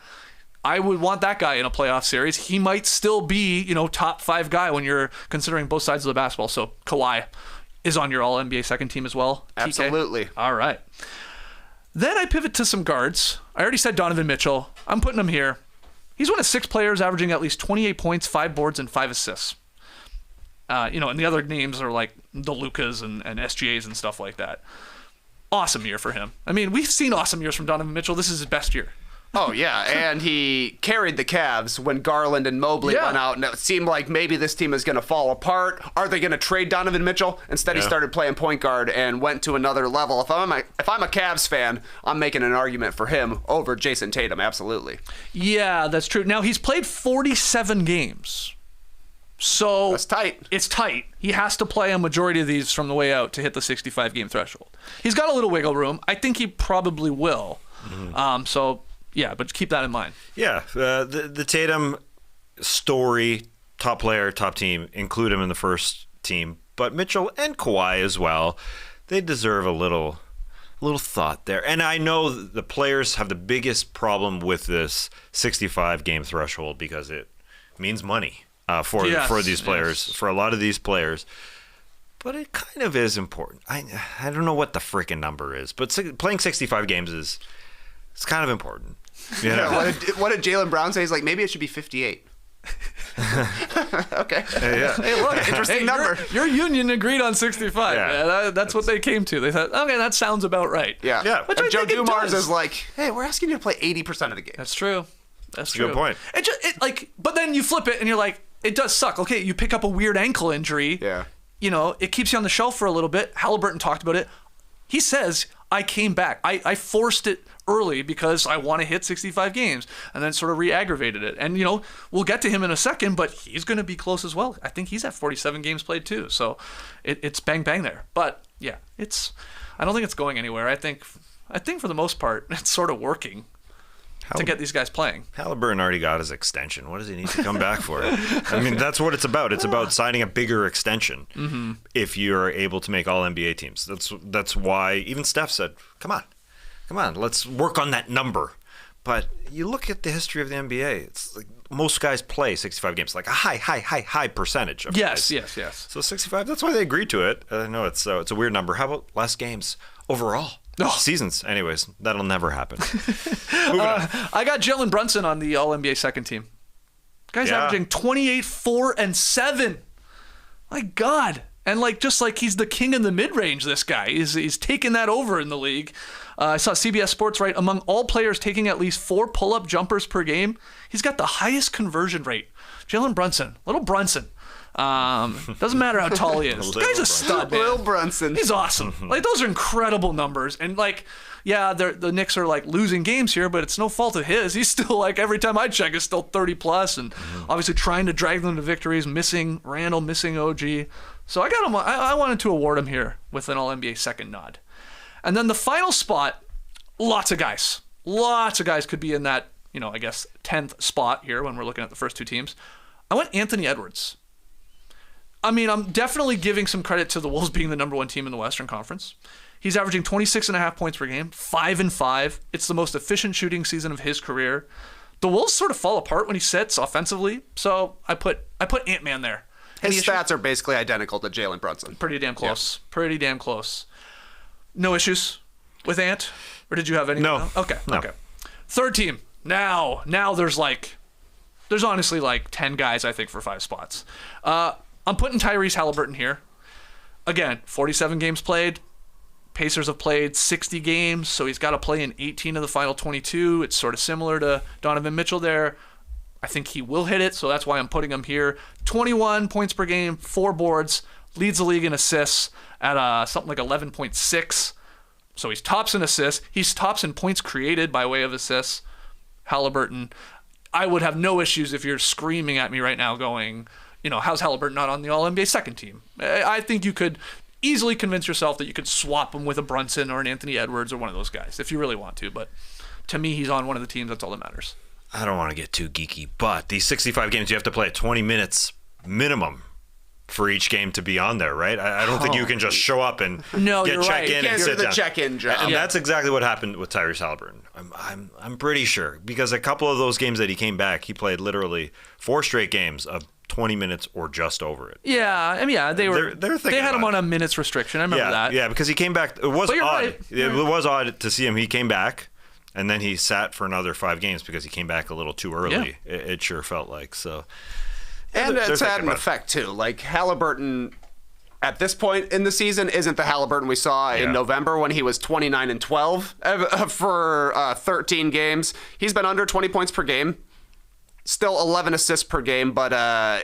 I would want that guy in a playoff series. He might still be, top 5 guy when you're considering both sides of the basketball. So Kawhi is on your All-NBA second team as well. Absolutely. TK? All right. Then I pivot to some guards. I already said Donovan Mitchell. I'm putting him here. He's one of 6 players averaging at least 28 points, 5 boards, and 5 assists. And the other names are like the Lucas and SGAs and stuff like that. Awesome year for him. I mean, we've seen awesome years from Donovan Mitchell. This is his best year. Oh, yeah, and he carried the Cavs when Garland and Mobley went out, and it seemed like maybe this team is going to fall apart. Are they going to trade Donovan Mitchell? Instead, he started playing point guard and went to another level. If I'm a Cavs fan, I'm making an argument for him over Jason Tatum, absolutely. Yeah, that's true. Now, he's played 47 games. So that's tight. It's tight. He has to play a majority of these from the way out to hit the 65-game threshold. He's got a little wiggle room. I think he probably will. Mm-hmm. Yeah, but keep that in mind. Yeah, the Tatum story, top player, top team, include him in the first team. But Mitchell and Kawhi as well, they deserve a little thought there. And I know the players have the biggest problem with this 65-game threshold because it means money for these players, for a lot of these players. But it kind of is important. I don't know what the freaking number is, but playing 65 games it's kind of important. What did Jalen Brown say? He's like, maybe it should be 58. Okay. Hey, look, interesting number. Your union agreed on 65. Yeah. That's what they came to. They thought, okay, that sounds about right. Yeah. Which Joe Dumars is like, hey, we're asking you to play 80% of the game. That's true. That's true. Good point. But then you flip it and you're like, it does suck. Okay, you pick up a weird ankle injury. Yeah. It keeps you on the shelf for a little bit. Halliburton talked about it. He says, I came back. I forced it early because I want to hit 65 games, and then sort of re-aggravated it. And, we'll get to him in a second, but he's going to be close as well. I think he's at 47 games played too. So it's bang, bang there. But yeah, I don't think it's going anywhere. I think for the most part, it's sort of working to get these guys playing. Halliburton already got his extension. What does he need to come back for? I mean, that's what it's about. It's about signing a bigger extension if you're able to make all NBA teams. That's why even Steph said, come on, let's work on that number. But you look at the history of the NBA, it's like most guys play 65 games, like a high percentage of guys. Yes. So 65, that's why they agreed to it. I know it's a weird number. How about less games overall? Seasons. Anyways, that'll never happen. Moving on. I got Jalen Brunson on the All-NBA second team. Guy's averaging 28, 4, and 7. My God. And just he's the king in the mid-range, this guy. He's taken that over in the league. I saw CBS Sports write, among all players taking at least 4 pull-up jumpers per game, he's got the highest conversion rate. Jalen Brunson. Little Brunson. Doesn't matter how tall he is. This guy's a stud, man. Lil Brunson. He's awesome. Those are incredible numbers. And the Knicks are losing games here, but it's no fault of his. He's still every time I check, is still 30 plus, and obviously trying to drag them to victories. Missing Randall, missing OG. So I got him. I wanted to award him here with an All-NBA second nod. And then the final spot, lots of guys. Lots of guys could be in that, 10th spot here when we're looking at the first two teams. I went Anthony Edwards. I mean, I'm definitely giving some credit to the Wolves being the number 1 team in the Western Conference. He's averaging 26.5 points per game, 5-5. It's the most efficient shooting season of his career. The Wolves sort of fall apart when he sits offensively, so I put Ant-Man there. His stats are basically identical to Jalen Brunson. Pretty damn close. Yeah. Pretty damn close. No issues with Ant? Or did you have any? No. Okay. Third team. Now there's honestly 10 guys, I think, for 5 spots. I'm putting Tyrese Halliburton here. Again, 47 games played. Pacers have played 60 games, so he's got to play in 18 of the final 22. It's sort of similar to Donovan Mitchell there. I think he will hit it, so that's why I'm putting him here. 21 points per game, 4 boards, leads the league in assists at something like 11.6. So he's tops in assists. He's tops in points created by way of assists. Halliburton. I would have no issues if you're screaming at me right now going, how's Haliburton not on the All-NBA second team? I think you could easily convince yourself that you could swap him with a Brunson or an Anthony Edwards or one of those guys if you really want to. But to me, he's on one of the teams. That's all that matters. I don't want to get too geeky, but these 65 games, you have to play at 20 minutes minimum for each game to be on there, right? I don't think you can just show up and get check-in and sit down. Check-in job. And that's exactly what happened with Tyrese Haliburton. I'm pretty sure, because a couple of those games that he came back, he played literally 4 straight games of 20 minutes or just over it. Yeah, they had him on a minutes restriction. I remember that. Yeah, because he came back. It was odd. Right. It was odd to see him. He came back, and then he sat for another 5 games because he came back a little too early. Yeah. It sure felt like so. And it's had an effect too. Like Haliburton, at this point in the season, isn't the Haliburton we saw in November when he was 29-12 for 13 games. He's been under 20 points per game. Still 11 assists per game, but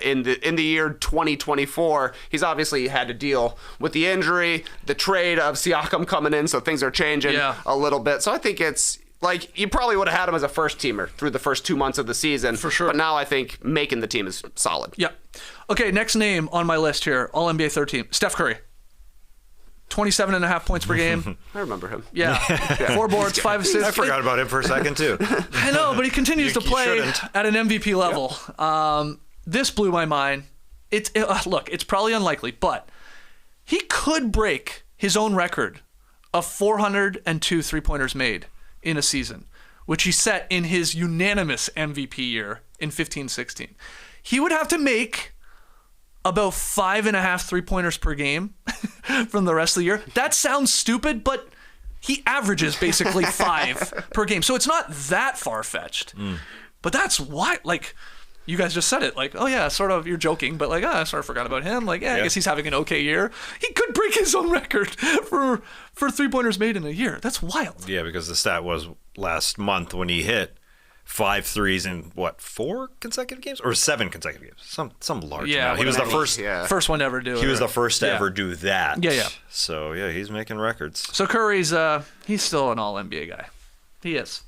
in the year 2024, he's obviously had to deal with the injury, the trade of Siakam coming in, so things are changing a little bit. So I think it's like you probably would have had him as a first teamer through the first 2 months of the season. For sure. But now I think making the team is solid. Yeah. Okay, next name on my list here, All-NBA third team, Steph Curry. 27.5 points per game. I remember him. Yeah. 4 boards, 5 assists. I forgot about him for a second, too. I know, but he continues to play at an MVP level. Yep. This blew my mind. Look, it's probably unlikely, but he could break his own record of 402 three-pointers made in a season, which he set in his unanimous MVP year in 15-16. He would have to make about 5.5 three-pointers per game from the rest of the year. That sounds stupid, but he averages basically 5 per game. So it's not that far-fetched. But that's why, like, you guys just said it. Like, oh, yeah, sort of, you're joking, but like, I sort of forgot about him. Like, I guess he's having an okay year. He could break his own record for three-pointers made in a year. That's wild. Yeah, because the stat was last month when he hit 5 threes in 4 consecutive games or 7 consecutive games, some large amount. He was the first one to ever do it. He was the first to ever do that. Yeah. So he's making records. So Curry's he's still an All-NBA guy. He is.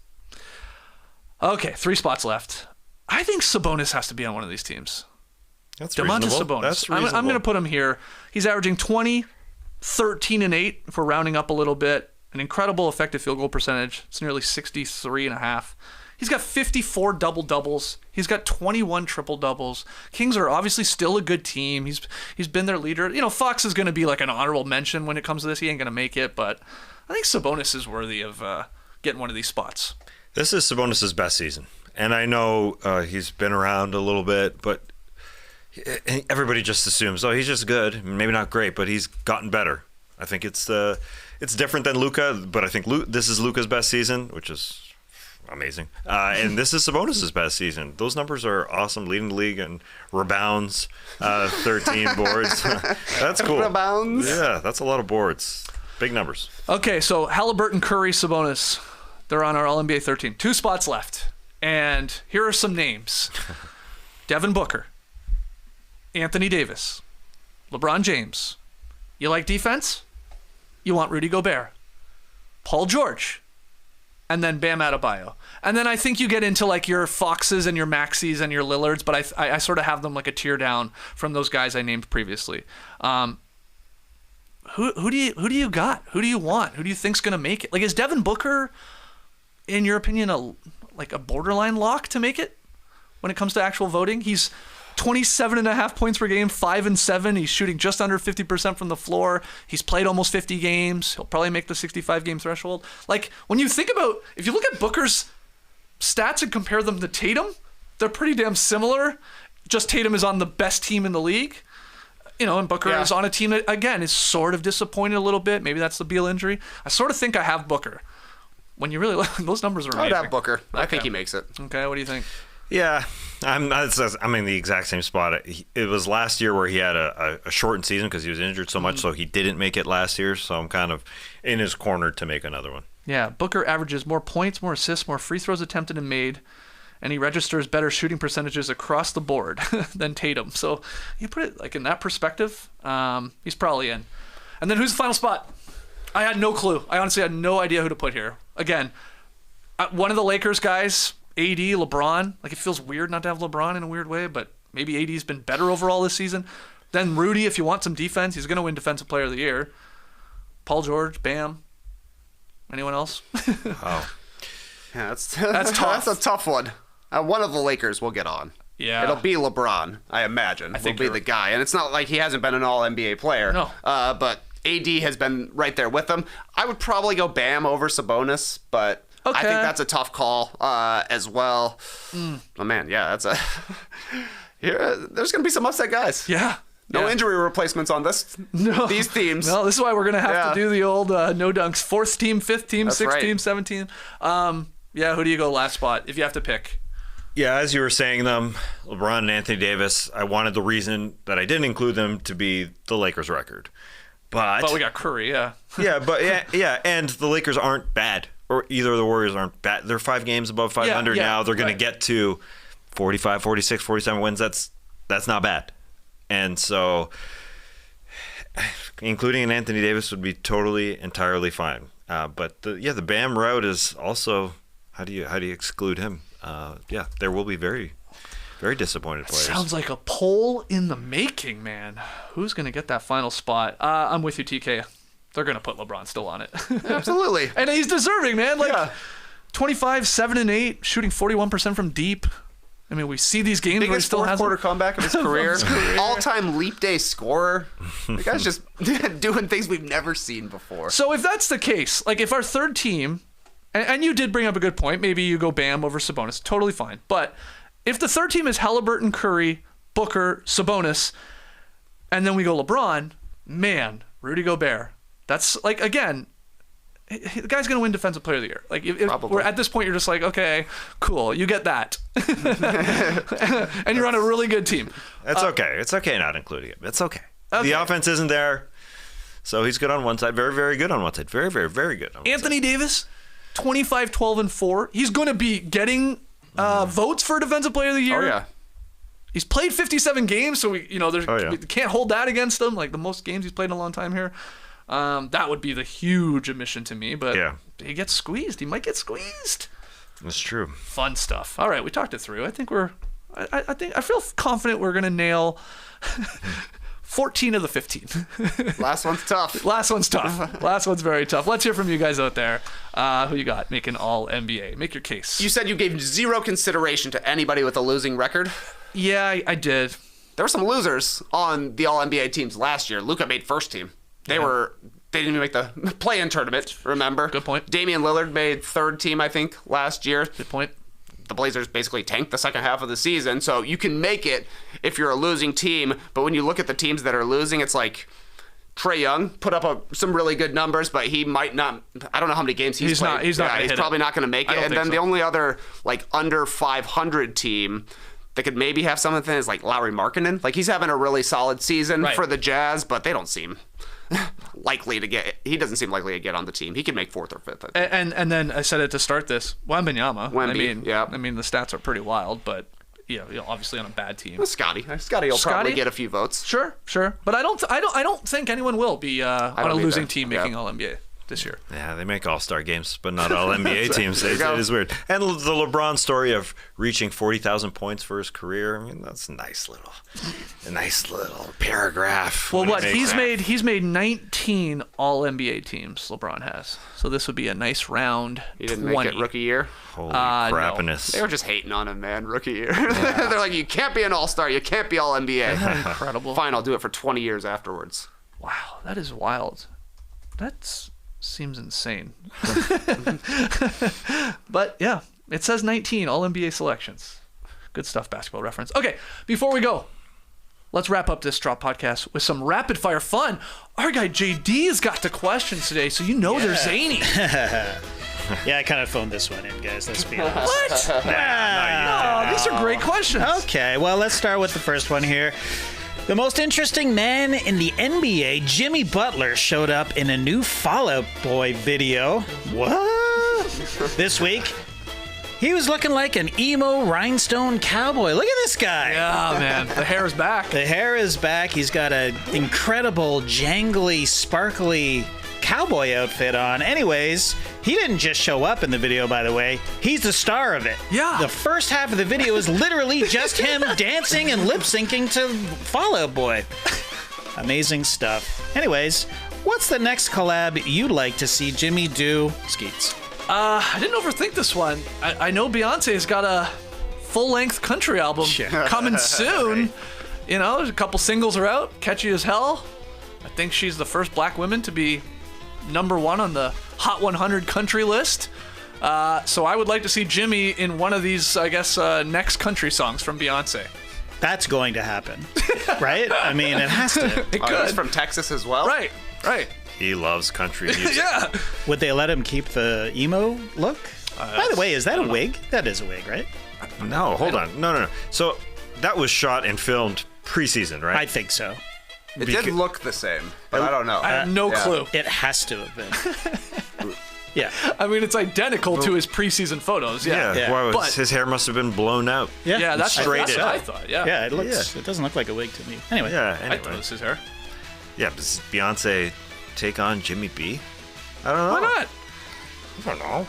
Okay, 3 spots left. I think Sabonis has to be on one of these teams. That's Domantas reasonable. Sabonis. That's reasonable. I'm going to put him here. He's averaging 20, 13, and 8 if we're rounding up a little bit. An incredible effective field goal percentage. It's nearly 63.5. He's got 54 double-doubles. He's got 21 triple-doubles. Kings are obviously still a good team. He's been their leader. Fox is going to be like an honorable mention when it comes to this. He ain't going to make it, but I think Sabonis is worthy of getting one of these spots. This is Sabonis' best season. And I know he's been around a little bit, but everybody just assumes, he's just good. Maybe not great, but he's gotten better. I think it's different than Luka, but I think this is Luka's best season, which is amazing. And this is Sabonis' best season. Those numbers are awesome, leading the league in rebounds, 13 boards. That's cool. Rebounds. Yeah, that's a lot of boards. Big numbers. Okay, so Haliburton, Curry, Sabonis. They're on our All-NBA 13. 2 spots left. And here are some names. Devin Booker, Anthony Davis, LeBron James. You like defense? You want Rudy Gobert, Paul George, and then Bam Adebayo. And then I think you get into like your Foxes and your Maxis and your Lillards, but I sort of have them like a tier down from those guys I named previously. Who do you got? Who do you want? Who do you think's going to make it? Like, is Devin Booker, in your opinion, a borderline lock to make it when it comes to actual voting? He's 27.5 points per game, 5 and 7. He's shooting just under 50% from the floor. He's played almost 50 games. He'll probably make the 65 game threshold. Like, when you think about, if you look at Booker's stats and compare them to Tatum, they're pretty damn similar. Just Tatum is on the best team in the league. And Booker is on a team that, again, is sort of disappointed a little bit. Maybe that's the Beal injury. I sort of think I have Booker. When you really look, those numbers are amazing. I'd have Booker. I think he makes it. Okay, what do you think? Yeah, I'm in the exact same spot. It was last year where he had a shortened season because he was injured so much, so he didn't make it last year. So I'm kind of in his corner to make another one. Yeah, Booker averages more points, more assists, more free throws attempted and made, and he registers better shooting percentages across the board than Tatum. So you put it like in that perspective, he's probably in. And then who's the final spot? I had no clue. I honestly had no idea who to put here. Again, one of the Lakers guys AD, LeBron. Like, it feels weird not to have LeBron in a weird way, but maybe AD's been better overall this season. Then Rudy, if you want some defense, he's going to win Defensive Player of the Year. Paul George, Bam. Anyone else? Oh. Yeah, that's tough. That's a tough one. One of the Lakers will get on. Yeah. It'll be LeBron, I imagine. I think will be the guy. And it's not like he hasn't been an all-NBA player. No. But AD has been right there with him. I would probably go Bam over Sabonis, but I think that's a tough call as well. Oh, man, yeah, that's a... there's going to be some upset guys. Yeah. No injury replacements on these teams. No, this is why we're going to have to do the old no dunks. 4th team, 5th team, That's 6th right. team, 7th team. Yeah, who do you go last spot if you have to pick? Yeah, as you were saying them, LeBron and Anthony Davis, I wanted the reason that I didn't include them to be the Lakers record. But we got Curry, yeah. yeah, and the Lakers aren't bad, or either of the Warriors aren't bad. They're 5 games above 500 now. They're going to get to 45, 46, 47 wins. That's not bad. And so including an Anthony Davis would be totally, entirely fine. But the Bam route is also, how do you exclude him? There will be very, very disappointed players. Sounds like a poll in the making, man. Who's going to get that final spot? I'm with you, TK. They're going to put LeBron still on it. Absolutely. And he's deserving, man. 25, 7 and 8, shooting 41% from deep. I mean, we see these games where he still has fourth quarter comeback of his career. All-time leap day scorer. The guy's just doing things we've never seen before. So if that's the case, like if our third team, and you did bring up a good point, maybe you go Bam over Sabonis, totally fine. But if the third team is Halliburton, Curry, Booker, Sabonis, and then we go LeBron, man, Rudy Gobert. That's like, again, the guy's going to win Defensive Player of the Year. Like, if we're at this point, you're just like, okay, cool, you get that. And you're on a really good team. That's okay. It's okay not including him. It's okay. The offense isn't there, so he's good on one side. Very, very good on one side. Very, very, very good on one Anthony side. Davis, 25, 12, and 4. He's going to be getting votes for Defensive Player of the Year. Oh, yeah. He's played 57 games, so we can't hold that against him. Like, the most games he's played in a long time here. That would be the huge omission to me, but he gets squeezed. He might get squeezed. That's true. Fun stuff. All right, we talked it through. I think I feel confident we're gonna nail 14 of the 15. Last one's tough. Last one's tough. Last one's very tough. Let's hear from you guys out there. Who you got making all NBA? Make your case. You said you gave zero consideration to anybody with a losing record. Yeah, I did. There were some losers on the All NBA teams last year. Luka made first team. They didn't even make the play-in tournament, remember? Good point. Damian Lillard made third team, I think, last year. Good point. The Blazers basically tanked the second half of the season, so you can make it if you're a losing team, but when you look at the teams that are losing, it's like Trae Young put up some really good numbers, but he might not. I don't know how many games he's played. He's probably not going to make it. And then the only other like under 500 team that could maybe have something is like Lauri Markkanen. Like, he's having a really solid season for the Jazz, but they don't seem likely to get. He doesn't seem likely to get on the team. He can make fourth or fifth. And then I said it to start this. Wembanyama. Wemby, I mean the stats are pretty wild, but obviously on a bad team. Scotty will probably get a few votes. Sure. But I don't think anyone will be on a losing team making All NBA this year. Yeah, they make all-star games, but not all NBA teams. It is weird. And the LeBron story of reaching 40,000 points for his career, I mean, that's a nice little paragraph. Well, he's made 19 All NBA teams. LeBron has, so this would be a nice round. He didn't 20. make it rookie year. Holy crappiness! They were just hating on him, man. Rookie year. They're like, you can't be an all-star. You can't be All NBA. Isn't that incredible? Fine, I'll do it for 20 years afterwards. Wow, that is wild. That seems insane. But yeah, it says 19 All NBA selections. Good stuff, Basketball Reference. Okay, before we go, let's wrap up this Drop podcast with some rapid fire fun. Our guy JD has got the questions today, so they're zany. Yeah, I kind of phoned this one in, guys. Let's be honest. What? These are great questions. Okay, well, let's start with the first one here. The most interesting man in the NBA, Jimmy Butler, showed up in a new Fall Out Boy video. What? This week, he was looking like an emo rhinestone cowboy. Look at this guy. Yeah, man. The hair is back. The hair is back. He's got an incredible, jangly, sparkly cowboy outfit on. Anyways, he didn't just show up in the video, by the way. He's the star of it. Yeah. The first half of the video is literally just him dancing and lip syncing to Fall Out Boy. Amazing stuff. Anyways, what's the next collab you'd like to see Jimmy do? Skeets. I didn't overthink this one. I know Beyonce's got a full-length country album coming soon. Right. You know, there's a couple singles are out, catchy as hell. I think she's the first black woman to be #1 on the Hot 100 country list. So I would like to see Jimmy in one of these, I guess, next country songs from Beyonce. That's going to happen, right? I mean, it has to. It could. He's from Texas as well? Right. He loves country music. Yeah. Would they let him keep the emo look? By the way, is that a wig? That is a wig, right? No, hold on. No. So that was shot and filmed preseason, right? I think so. It did look the same, but I don't know. I have no clue. It has to have been. Yeah. I mean, it's identical to his preseason photos. Yeah. Why was, But- his hair must have been blown out. Yeah, that's Straight what in. I thought. Yeah. Yeah, it looks. It doesn't look like a wig to me. Anyway. Yeah, I anyway. thought it was his hair. Yeah, does Beyonce take on Jimmy B? I don't know. Why not? I don't know.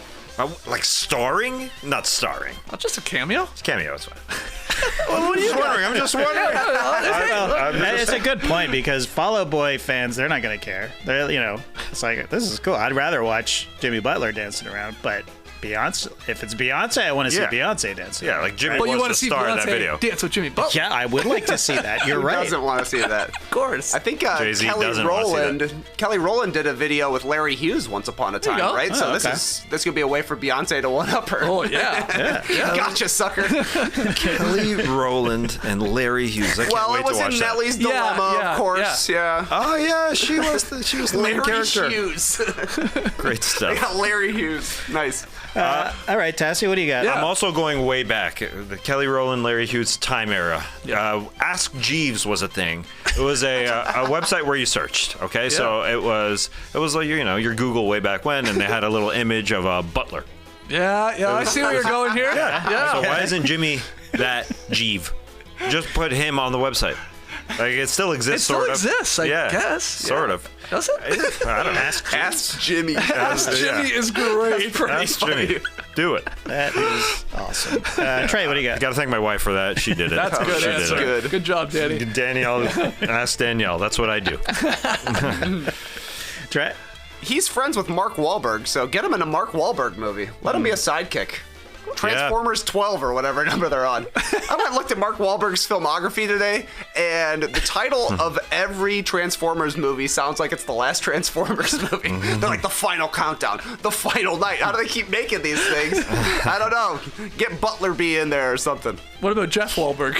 Like starring? Not starring. Just a cameo. It's cameo, it's fine. Well, what are you wondering? I'm just wondering. It's a good point because Fall Out Boy fans, they're not going to care. They're, it's like, this is cool. I'd rather watch Jimmy Butler dancing around, but Beyonce, if it's Beyonce, I want to see Beyonce dancing. Yeah, like Jimmy But you was want the to see star in that video. Beyonce dance with Jimmy Butler? Yeah, I would like to see that. You're Who right. doesn't want to see that? Of course. I think Jay-Z Kelly doesn't wanna see Rowland did a video with Larry Hughes once upon a There you time, go. right? Oh, So okay. this could be a way for Beyonce to one-up her. Oh, yeah. Gotcha, sucker. Kelly Rowland and Larry Hughes. I can't Well, wait it was to watch in that. Nelly's Dilemma, yeah, of course. Yeah. Oh yeah, she was the main Larry character. Hughes. Great stuff. Yeah, Larry Hughes. Nice. All right, Tassie, what do you got? Yeah. I'm also going way back, the Kelly Rowland, Larry Hughes time era. Ask Jeeves was a thing. It was a website where you searched. Okay, so it was like your Google way back when, and they had a little image of Butler. Yeah, I see where you're going here. Yeah. So why isn't Jimmy that Jeeve? Just put him on the website. Like it still exists. It still sort of. exists, I guess. Sort of. Does it? I don't know. Ask Jimmy. Jimmy is great. Ask Jimmy. Do it. That is awesome. Trey, what do you got? Got to thank my wife for that. She did it. That's good. She That's did it. good job, Danny. Danielle, ask Danielle. That's what I do. Trey? He's friends with Mark Wahlberg, so get him in a Mark Wahlberg movie. Let him be a sidekick. Transformers 12 or whatever number they're on. I went and looked at Mark Wahlberg's filmography today, and the title of every Transformers movie sounds like it's the last Transformers movie. They're like the final countdown, the final night. How do they keep making these things? I don't know. Get Butler B in there or something. What about Jeff Wahlberg?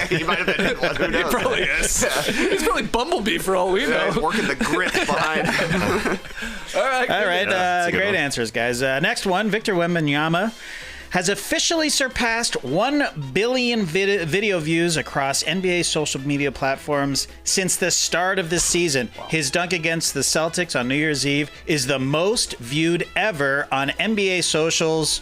He might have been in one. Who knows? He probably is. He's probably Bumblebee for all we know. Yeah, he's working the grip behind. All right. Great answers, guys. Next one, Victor Wembanyama has officially surpassed 1 billion video views across NBA social media platforms since the start of the season. Wow. His dunk against the Celtics on New Year's Eve is the most viewed ever on NBA socials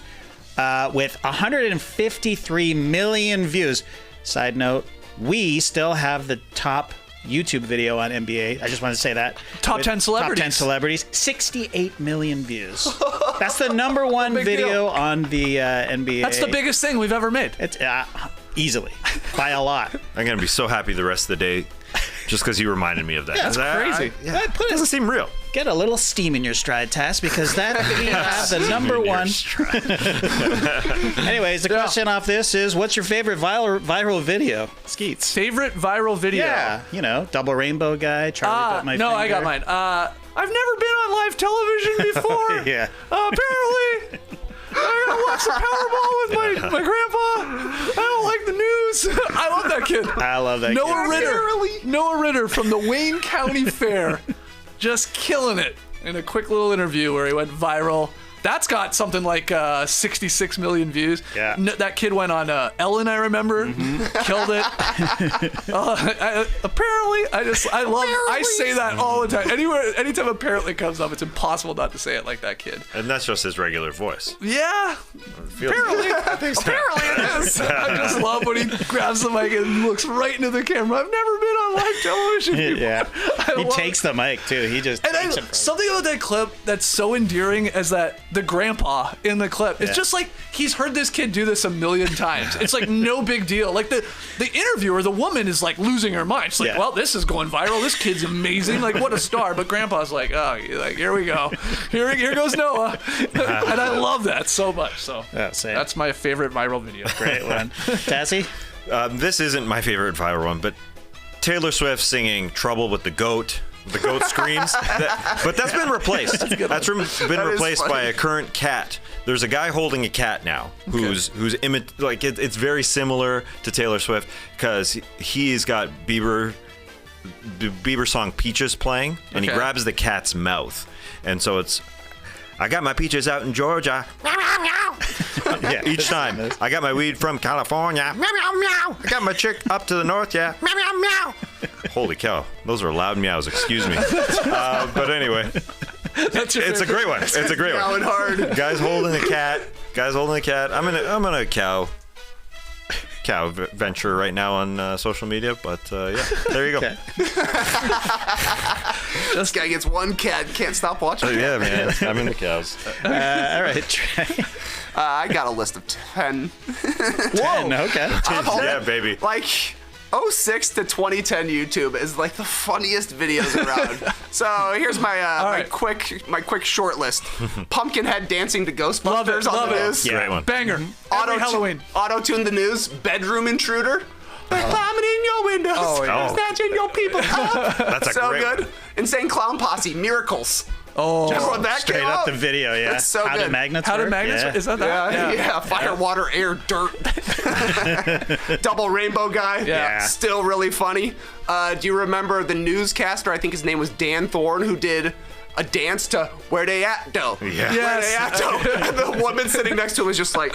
with 153 million views. Side note, we still have the top YouTube video on NBA. I just wanted to say that. Top 10 celebrities. Top 10 celebrities. 68 million views. That's the #1 video deal. on the NBA. That's the biggest thing we've ever made. It's easily by a lot. I'm gonna be so happy the rest of the day, just because you reminded me of that. Yeah, That's crazy. It doesn't seem real. Get a little steam in your stride, Tass, because that we have the #1. Anyways, the question off this is, what's your favorite viral video? Skeets. Favorite viral video? Yeah, double rainbow guy. Charlie put my no, finger. I got mine. I've never been on live television before. Yeah. Apparently, I gotta watch the Powerball with my grandpa. I don't like the news. I love that kid. I love that Noah kid. Ritter. Noah Ritter from the Wayne County Fair. Just killing it in a quick little interview where he went viral. That's got something like 66 million views. Yeah. That kid went on Ellen, I remember. Killed it. Apparently, I say that all the time. Anytime apparently comes up, it's impossible not to say it like that kid. And that's just his regular voice. Yeah. Apparently. Apparently it is. I just love when he grabs the mic and looks right into the camera. I've never been on live television before. Yeah. He takes the mic too. He just takes it from something about that clip that's so endearing is that the grandpa in the clip, it's just like he's heard this kid do this a million times. It's like no big deal. Like the interviewer, the woman is like losing her mind. She's like, well, this is going viral. This kid's amazing. Like, what a star. But grandpa's like, oh, like, here we go. Here goes Noah. And I love that so much. So that's my favorite viral video. Great one. Tassie? This isn't my favorite viral one, but Taylor Swift singing "Trouble with the Goat." The goat screams, but that's been replaced. That's been replaced by a current cat. There's a guy holding a cat now who's it's very similar to Taylor Swift because he's got Bieber song "Peaches" playing, and he grabs the cat's mouth, and so it's. I got my peaches out in Georgia. Yeah, each time. I got my weed from California. I got my chick up to the north, yeah. Holy cow, those are loud meows. Excuse me. But anyway, it's a great one. It's a great one. Hard. Guys holding a cat. I'm in a cow venture right now on social media, but yeah, there you go. This guy gets one cat, can't stop watching. Yeah, man, I'm into cows. All right, Trey. I got a list of 10. 10, okay. Yeah, baby. Like 06 to 2010 YouTube is like the funniest videos around. So here's my quick short list. Pumpkinhead dancing to Ghostbusters on the news. Yeah. Great one. Banger. Every Halloween. Auto-tune the news. Bedroom intruder. They're climbing in your windows. Snatching your people up. That's so great good. one. Insane Clown Posse. Miracles. Oh, Just that Straight came up out. the video, yeah. It's so How good. did magnets How work? did magnets Yeah. work? Is that that? Yeah. Fire, water, air, dirt. Double rainbow guy. Yeah. Still really funny. Do you remember the newscaster? I think his name was Dan Thorne, who did a dance to "Where They At Doe." Yeah. Where They At Doe. And the woman sitting next to him was just like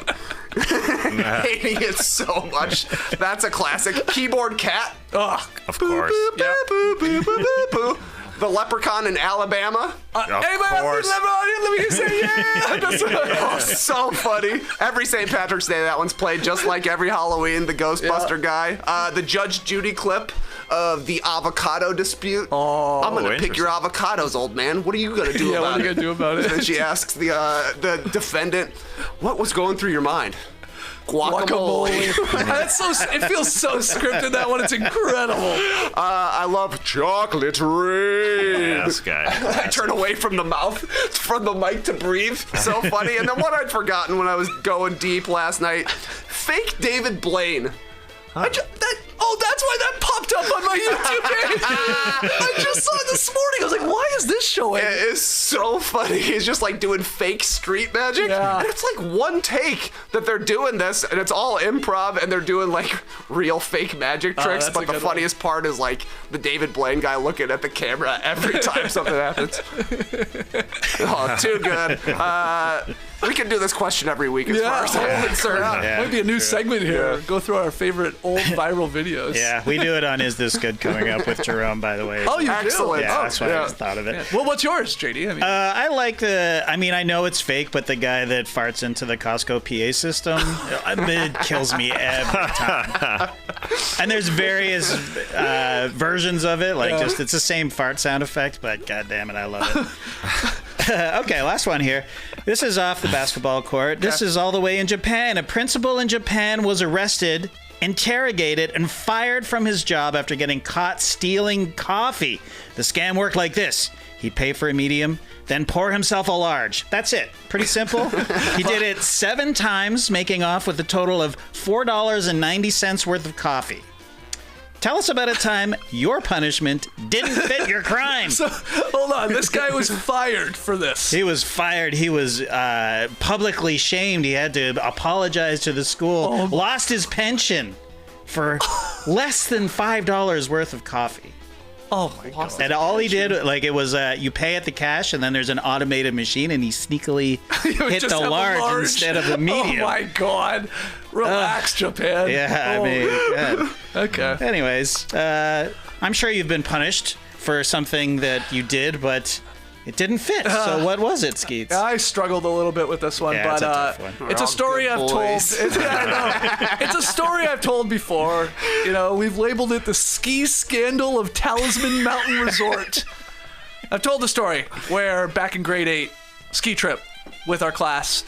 hating it so much. That's a classic. Keyboard cat. Ugh. Of course. Boop, boop, boop, boop, boop, boop. The leprechaun in Alabama. Anybody else see Lebanon? Let me say yeah. So funny. Every St. Patrick's Day, that one's played just like every Halloween. The Ghostbuster guy. The Judge Judy clip of the avocado dispute. Oh, I'm gonna pick your avocados, old man. What are you gonna do about it? what are you gonna do about it? And she asks the defendant, "What was going through your mind?" Guacamole. That's so. It feels so scripted. That one. It's incredible. I love chocolate rain. Yeah, this guy. I turn away from the mouth, from the mic to breathe. So funny. And then what I'd forgotten when I was going deep last night, fake David Blaine. That's why that popped up on my YouTube page. I just saw it this morning. I was like, why is this showing? It is so funny. He's just like doing fake street magic. Yeah. And it's like one take that they're doing this, and it's all improv, and they're doing like real fake magic tricks. that's But a the good funniest part is like the David Blaine guy looking at the camera every time something happens. Oh, too good. We can do this question every week as far as I'm concerned. Might be a new segment here. Go through our favorite old viral videos. Yeah, we do it on Is This Good coming up with Jerome, by the way. Oh, you Excellent. do? Yeah, that's why I just thought of it. Well, what's yours, JD? I mean, I like I know it's fake, but the guy that farts into the Costco PA system, it kills me every time. And there's various versions of it, it's the same fart sound effect, but god damn it, I love it. Okay, last one here. This is off the basketball court. This is all the way in Japan. A principal in Japan was arrested, interrogated, and fired from his job after getting caught stealing coffee. The scam worked like this. He'd pay for a medium, then pour himself a large. That's it. Pretty simple. He did it 7 times, making off with a total of $4.90 worth of coffee. Tell us about a time your punishment didn't fit your crime. so hold on. This guy was fired for this. He was fired. He was publicly shamed. He had to apologize to the school. Lost his pension for less than $5 worth of coffee. Oh my god! And all he did, it was you pay at the cash, and then there's an automated machine, and he sneakily hit the large instead of the medium. Oh my god! Relax, Japan. Yeah, oh. I mean, God. Okay. Anyways, I'm sure you've been punished for something that you did, but It didn't fit. So what was it, Skeets? I struggled a little bit with this one, Yeah, but it's a tough one. it's a story good I've told. boys. It's a story I've told before. You know, we've labeled it the ski scandal of Talisman Mountain Resort. I've told the story where back in grade 8, ski trip with our class,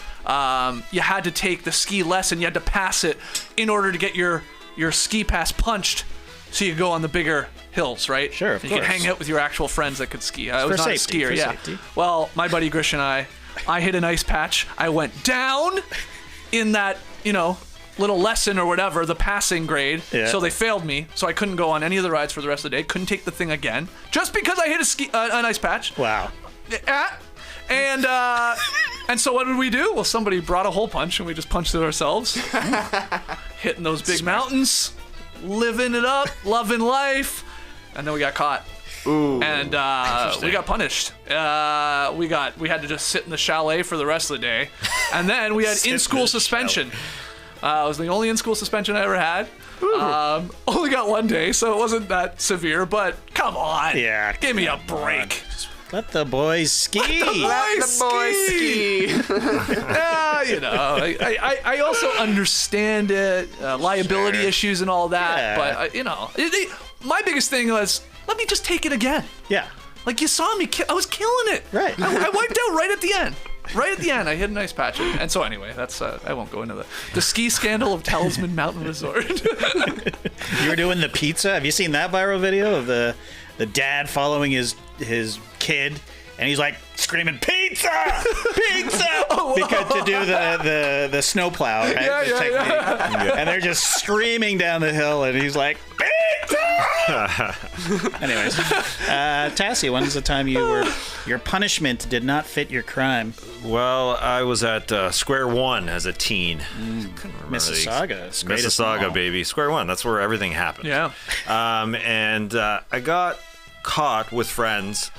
you had to take the ski lesson. You had to pass it in order to get your ski pass punched, so you could go on the bigger hills, right? Sure, of You could course. hang out with your actual friends that could ski. I was not safety, a skier, for yeah. safety. Well, my buddy Grish and I hit an ice patch. I went down in that, little lesson or whatever, the passing grade. Yeah. So they failed me, so I couldn't go on any of the rides for the rest of the day. Couldn't take the thing again, just because I hit an ice patch. Wow. And so what did we do? Well, somebody brought a hole punch, and we just punched it ourselves. Hitting those big mountains, living it up, loving life, and then we got caught. Ooh. And we got punished. We had to just sit in the chalet for the rest of the day, and then we had Sit in in-school the suspension. It was the only in-school suspension I ever had. Only got one day, so it wasn't that severe. But come on, Yeah, give me a come on. break. Let the boys ski. Let the boys ski. Yeah, I also understand it, liability issues and all that. Yeah. But my biggest thing was, let me just take it again. Yeah. Like you saw me, I was killing it. Right. I wiped out right at the end. Right at the end, I hit a nice patch. And so anyway, that's I won't go into the ski scandal of Talisman Mountain Resort. You were doing the pizza. Have you seen that viral video of the dad following his kid, and he's like screaming pizza, pizza, because to do the snowplow, right? Yeah, The yeah, technique. And they're just screaming down the hill, and he's like pizza. Anyways, Tassie, when was the time your punishment did not fit your crime? Well, I was at Square One as a teen. Mississauga, it's great as Mississauga, small. baby. Square One. That's where everything happened. Yeah. And I got caught with friends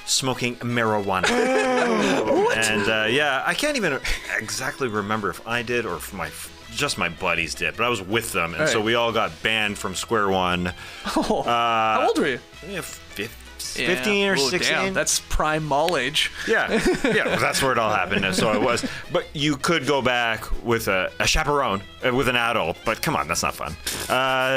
smoking marijuana. And I can't even exactly remember if I did or if just my buddies did, but I was with them, and so Right. we all got banned from Square One. How old were you? Yeah, 15 or Oh, 16. Damn, that's prime mall age. Yeah, well, that's where it all happened. So it was. But you could go back with a chaperone, with an adult. But come on, that's not fun.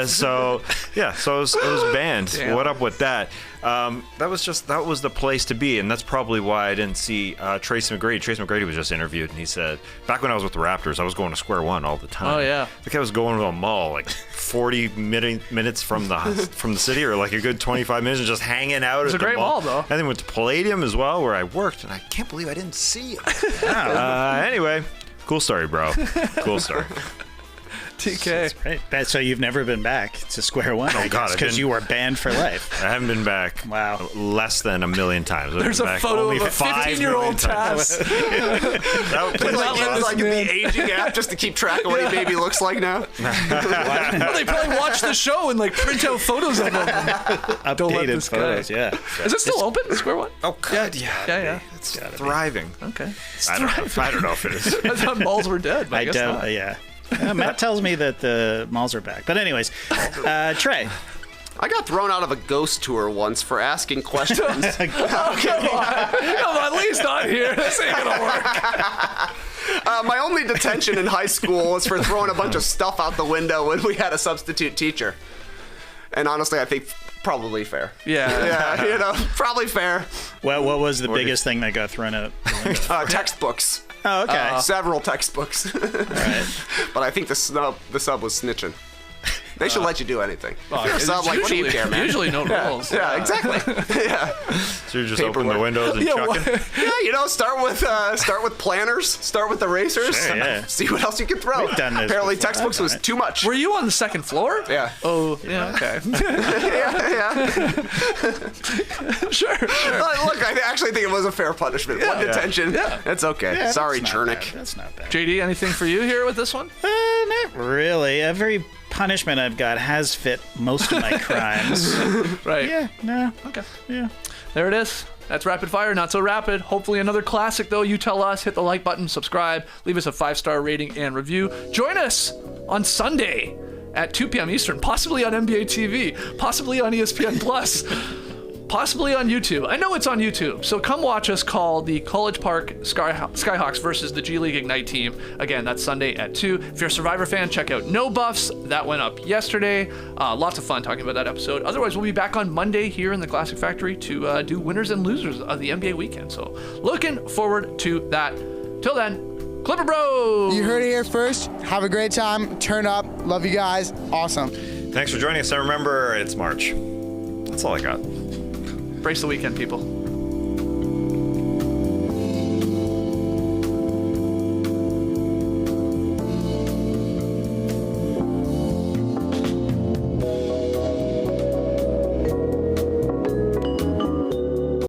So it was banned. Damn. What up with that? That was the place to be, and that's probably why I didn't see Tracy McGrady. Tracy McGrady was just interviewed, and he said, back when I was with the Raptors, I was going to Square One all the time. Oh, yeah. Like I was going to a mall like 40 minutes from the city, or like a good 25 minutes, and just hanging out. It's at a great the mall, though. And then went to Palladium as well, where I worked, and I can't believe I didn't see you. Anyway, cool story, bro. Cool story. TK. Right. So you've never been back to Square One, Oh, God, I've because been- you were banned for life. I haven't been back. Wow. Less than 1 million times. I've There's been a back photo only of a 5 15-year-old million times. Tass. That place Not was let this like man- the aging app just to keep track of what he maybe looks like now. Well, they probably watch the show and like print out photos of him. Don't let Updated this guy- photos, yeah. Is it still open, Square One? Oh, God, yeah. Yeah. It's thriving. Okay. I don't know if it is. I thought malls were dead, but I guess don't. not. Yeah. Matt tells me that the malls are back. But anyways, Trey. I got thrown out of a ghost tour once for asking questions. Oh, come on, at least not here. This ain't gonna work. My only detention in high school was for throwing a bunch of stuff out the window when we had a substitute teacher. And honestly, I think probably fair. Yeah. Yeah, probably fair. Well, what was the biggest thing that got thrown out? Textbooks. Oh, okay. Several textbooks. All right. But I think the sub was snitching. They should let you do anything. If you're a It's sub, like, what do you care, man? Usually no rules. Yeah, exactly. Yeah. So you just Paperwork. open the windows and chucking? Yeah, start with planners, start with erasers, Sure, yeah. see what else you can throw. We've done this Apparently, before. textbooks I've was done it. too much. Were you on the second floor? Yeah. Oh, yeah, okay. Sure. Look, I actually think it was a fair punishment. One detention. Yeah. That's okay. Yeah, Sorry, that's not Chernick. bad. That's not bad. JD, anything for you here with this one? Not really. Every punishment I've got has fit most of my crimes. Right. Yeah, no. Okay. Yeah. There it is. That's rapid fire, not so rapid. Hopefully another classic, though. You tell us. Hit the like button, subscribe, leave us a 5-star rating and review. Join us on Sunday at 2 p.m. Eastern, possibly on NBA TV, possibly on ESPN Plus. possibly on YouTube. I know it's on YouTube. So come watch us call the College Park Skyhawks versus the G League Ignite team. Again, that's Sunday at 2. If you're a Survivor fan, check out No Buffs. That went up yesterday. Lots of fun talking about that episode. Otherwise, we'll be back on Monday here in the Classic Factory to do winners and losers of the NBA weekend. So looking forward to that. Till then, Clipper Bros! You heard it here first. Have a great time. Turn up. Love you guys. Awesome. Thanks for joining us. And remember, it's March. That's all I got. Brace the weekend, people.